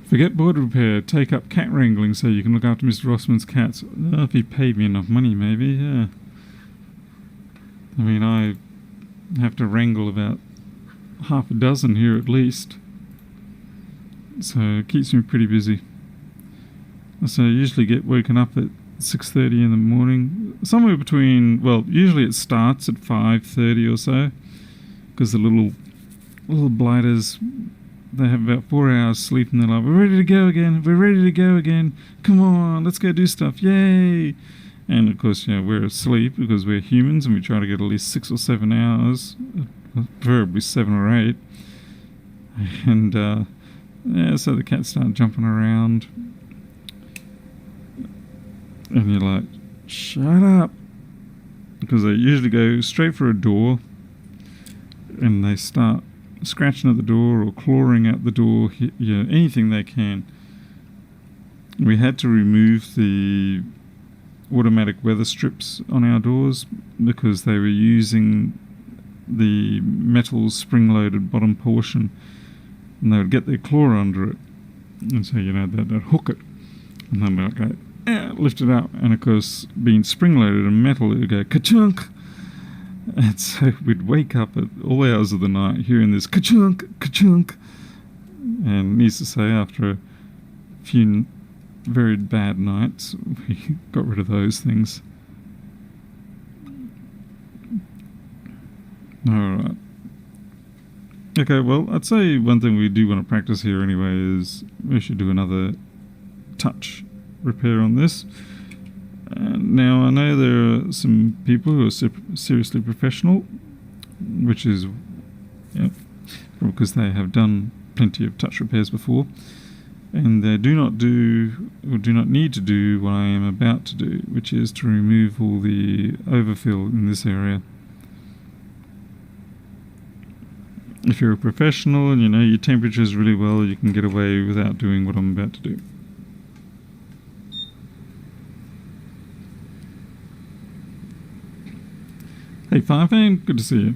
Forget board repair, take up cat wrangling so you can look after Mr. Rossman's cats. If he paid me enough money, maybe, yeah. I mean, I have to wrangle about half a dozen here at least. So it keeps me pretty busy. So I usually get woken up at 6:30 in the morning. Somewhere between, well, usually it starts at 5:30 or so. Because the little blighters, they have about 4 hours sleep and they're like, we're ready to go again, come on, let's go do stuff, yay. And of course, we're asleep because we're humans and we try to get at least 6 or 7 hours, preferably 7 or 8. And so the cats start jumping around and you're like, shut up, because they usually go straight for a door and they start scratching at the door or clawing at the door, anything they can. We had to remove the automatic weather strips on our doors because they were using the metal spring-loaded bottom portion and they would get their claw under it, and so they'd hook it and then we'd go, lift it up, and of course being spring-loaded and metal it would go ka-chunk. And so we'd wake up at all hours of the night hearing this ka-chunk, ka-chunk. And needless to say, after a few very bad nights, we got rid of those things. Alright. Okay, well, I'd say one thing we do want to practice here anyway is we should do another touch repair on this. Now, I know there are some people who are seriously professional, which is because they have done plenty of touch repairs before, and they do not need to do what I am about to do, which is to remove all the overfill in this area. If you're a professional and you know your temperatures really well, you can get away without doing what I'm about to do. Hey Firefan, good to see you.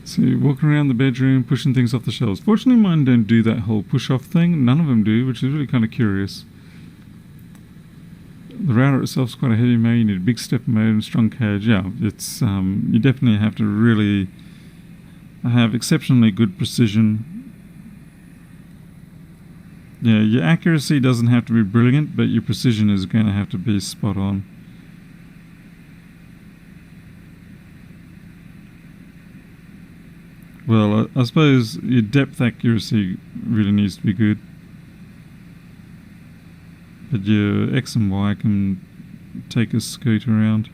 So you're walking around the bedroom, pushing things off the shelves. Fortunately mine don't do that whole push-off thing. None of them do, which is really kind of curious. The router itself is quite a heavy mode. You need a big stepper mode and strong cage. Yeah, it's you definitely have to really have exceptionally good precision. Yeah, your accuracy doesn't have to be brilliant, but your precision is going to have to be spot on. Well, I suppose your depth accuracy really needs to be good. But your X and Y can take a scoot around.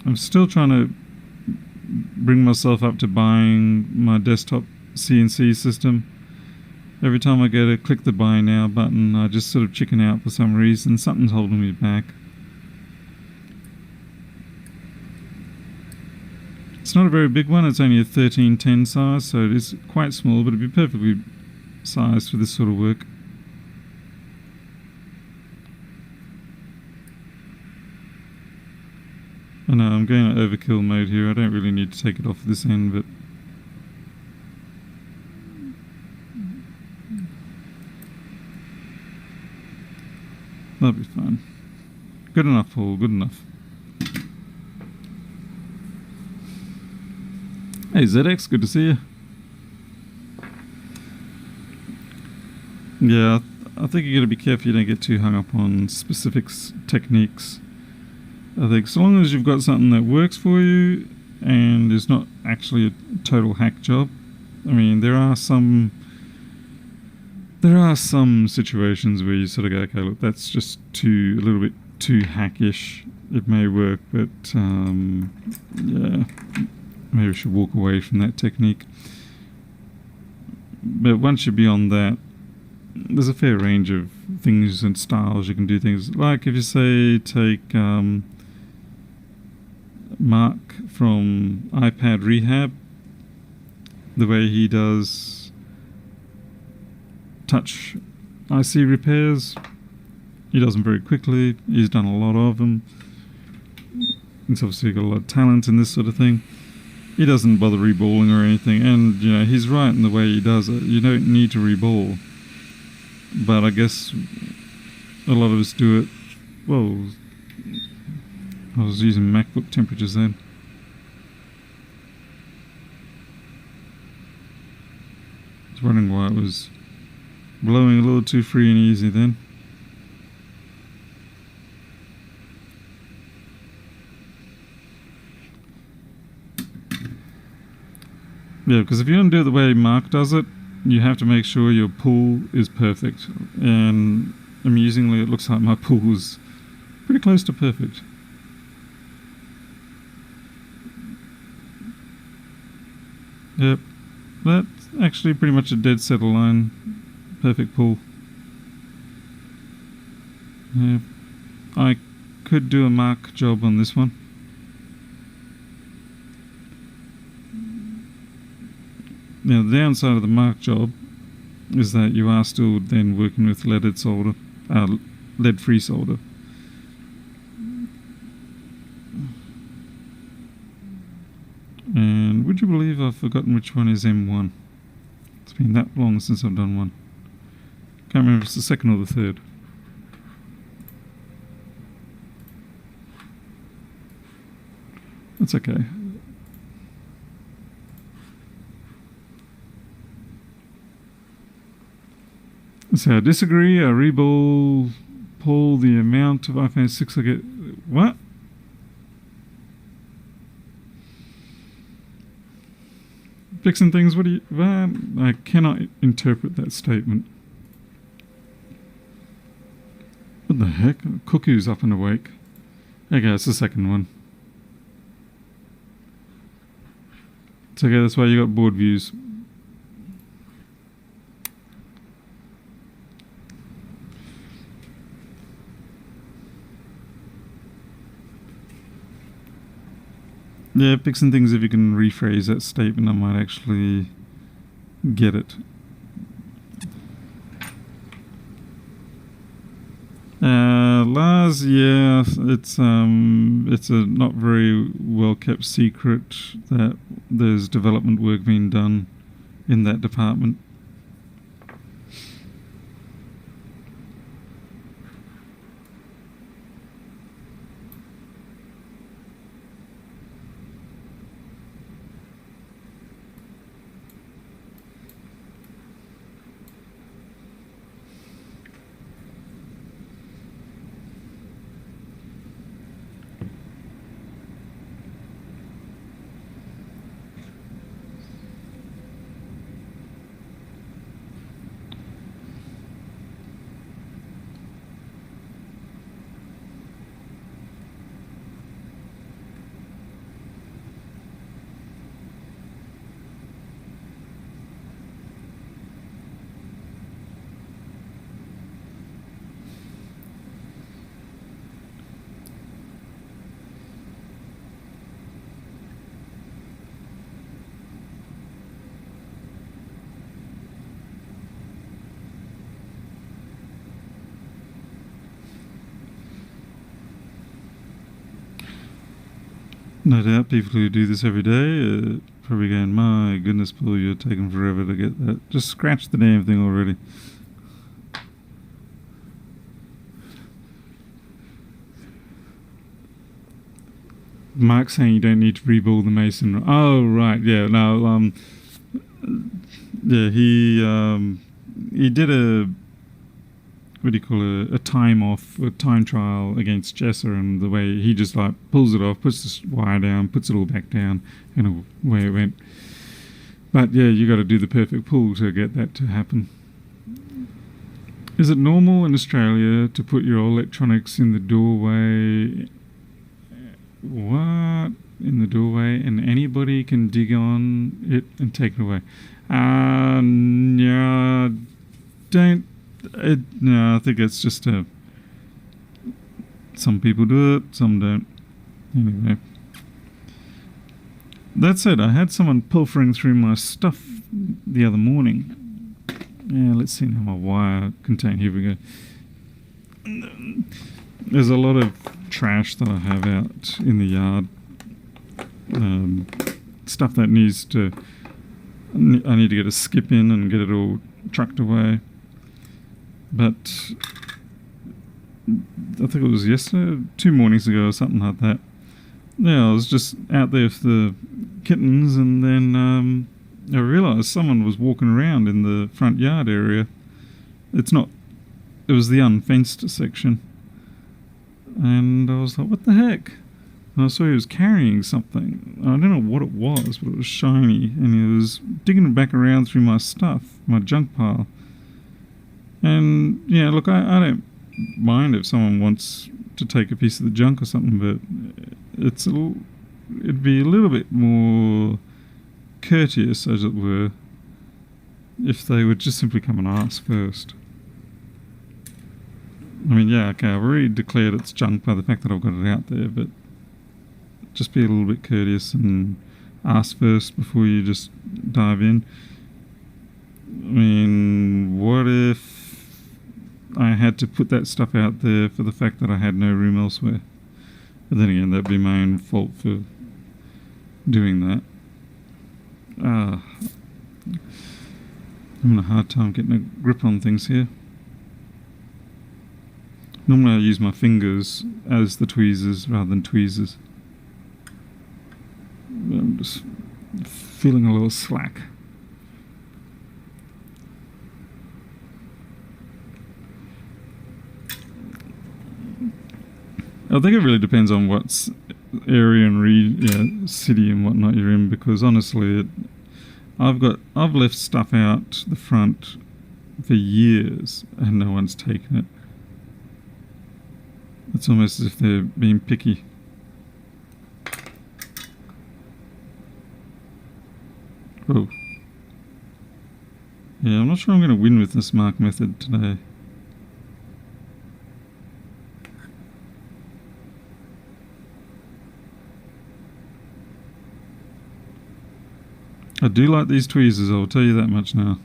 I'm still trying to bring myself up to buying my desktop CNC system. Every time I go to click the buy now button, I just sort of chicken out for some reason. Something's holding me back. It's not a very big one, it's only a 1310 size, so it is quite small, but it'd be perfectly sized for this sort of work. And I'm I'm going to overkill mode here. I don't really need to take it off this end, but that'll be fine. Good enough, Paul. Good enough. Hey, ZX, good to see you. Yeah, I think you got to be careful you don't get too hung up on specifics, techniques. I think so long as you've got something that works for you and is not actually a total hack job. I mean, there are some situations where you sort of go, okay, look, that's just a little bit too hackish. It may work, but yeah, maybe we should walk away from that technique. But once you're beyond that, there's a fair range of things and styles you can do things. Like if you say take Mark from iPad Rehab, the way he does touch IC repairs, he does them very quickly. He's done a lot of them. He's obviously got a lot of talent in this sort of thing. He doesn't bother reballing or anything, and you know he's right in the way he does it. You don't need to reball, but I guess a lot of us do it. Well, I was using MacBook temperatures then. I was wondering why it was blowing a little too free and easy then. Yeah, because if you don't do it the way Mark does it, you have to make sure your pull is perfect. And amusingly, it looks like my pull was pretty close to perfect. Yep, that's actually pretty much a dead center line. Perfect pull. Yeah, I could do a Mark job on this one. Now, the downside of the Mark job is that you are still then working with leaded solder, lead-free solder. And would you believe I've forgotten which one is M1? It's been that long since I've done one. Can't remember if it's the second or the third. That's okay. So I disagree. I reball pull the amount of iPhone 6 I get. What? Fixing things? What do you... Well, I cannot interpret that statement. What the heck? Cuckoo's up and awake. Okay, it's the second one. It's okay, that's why you got board views. Yeah, fixing things, if you can rephrase that statement, I might actually get it. Lars, yeah, it's a not very well kept secret that there's development work being done in that department. No doubt people who do this every day probably going, my goodness, Paul, you're taking forever to get that. Just scratch the damn thing already. Mark's saying you don't need to rebuild the mason. Oh, right, yeah, no, yeah, he did a, what do you call it, a time trial against Jesser, and the way he just like pulls it off, puts this wire down, puts it all back down, and away it went. But yeah, you got to do the perfect pull to get that to happen. Is it normal in Australia to put your electronics in the doorway? What? In the doorway, and anybody can dig on it and take it away? No, don't. No, I think it's just some people do it, some don't. Anyway, that's it. I had someone pilfering through my stuff the other morning. Yeah, let's see how my wire contained. Here we go. There's a lot of trash that I have out in the yard. Stuff that needs to. I need to get a skip in and get it all trucked away. But I think it was yesterday, 2 mornings ago or something like that. Yeah, I was just out there for the kittens, and then I realised someone was walking around in the front yard area. It was the unfenced section. And I was like, what the heck? And I saw he was carrying something. I don't know what it was, but it was shiny, and he was digging back around through my stuff, my junk pile. And yeah, look, I don't mind if someone wants to take a piece of the junk or something, but it'd be a little bit more courteous, as it were, if they would just simply come and ask first. I mean, yeah, okay, I've already declared it's junk by the fact that I've got it out there, but just be a little bit courteous and ask first before you just dive in. I mean, what if I had to put that stuff out there for the fact that I had no room elsewhere? But then again, that'd be my own fault for doing that. I'm having a hard time getting a grip on things here. Normally I use my fingers as the tweezers rather than tweezers. But I'm just feeling a little slack. I think it really depends on what area and city and whatnot you're in, because honestly, I've left stuff out the front for years and no one's taken it. It's almost as if they're being picky. Oh. Yeah, I'm not sure I'm going to win with this mark method today. I do like these tweezers, I'll tell you that much now.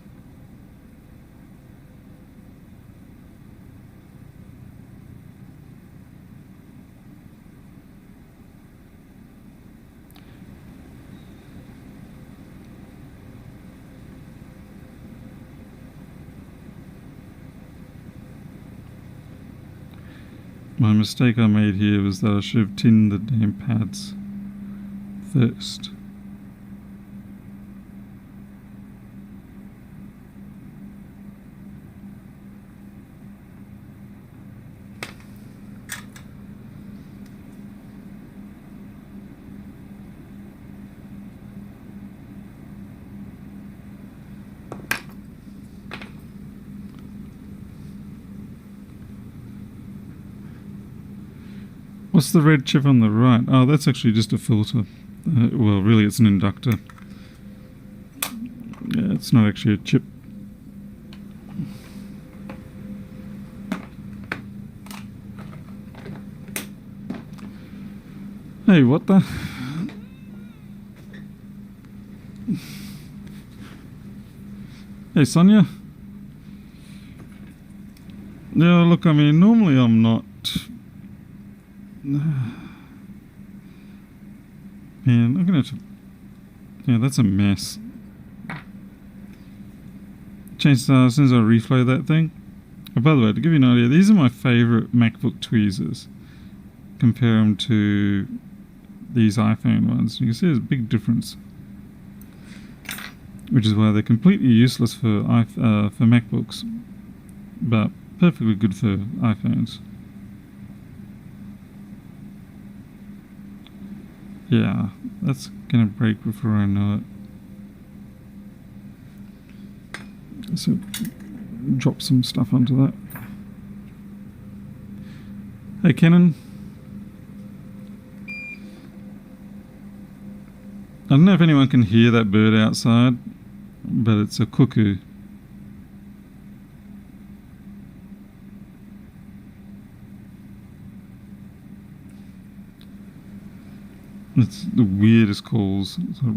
My mistake I made here was that I should have tinned the damn pads first. What's the red chip on the right? Oh, that's actually just a filter. Well, really, it's an inductor. Yeah, it's not actually a chip. Hey, what the? Hey, Sonia. Yeah, look, I mean, normally I'm not... Man, I'm gonna have to. Yeah, that's a mess. Chances are, as soon as I reflow that thing. Oh, by the way, to give you an idea, these are my favorite MacBook tweezers. Compare them to these iPhone ones. You can see there's a big difference. Which is why they're completely useless for MacBooks, but perfectly good for iPhones. Yeah, that's gonna break before I know it. So, drop some stuff onto that. Hey, Canon. I don't know if anyone can hear that bird outside, but it's a cuckoo. It's the weirdest calls. It's like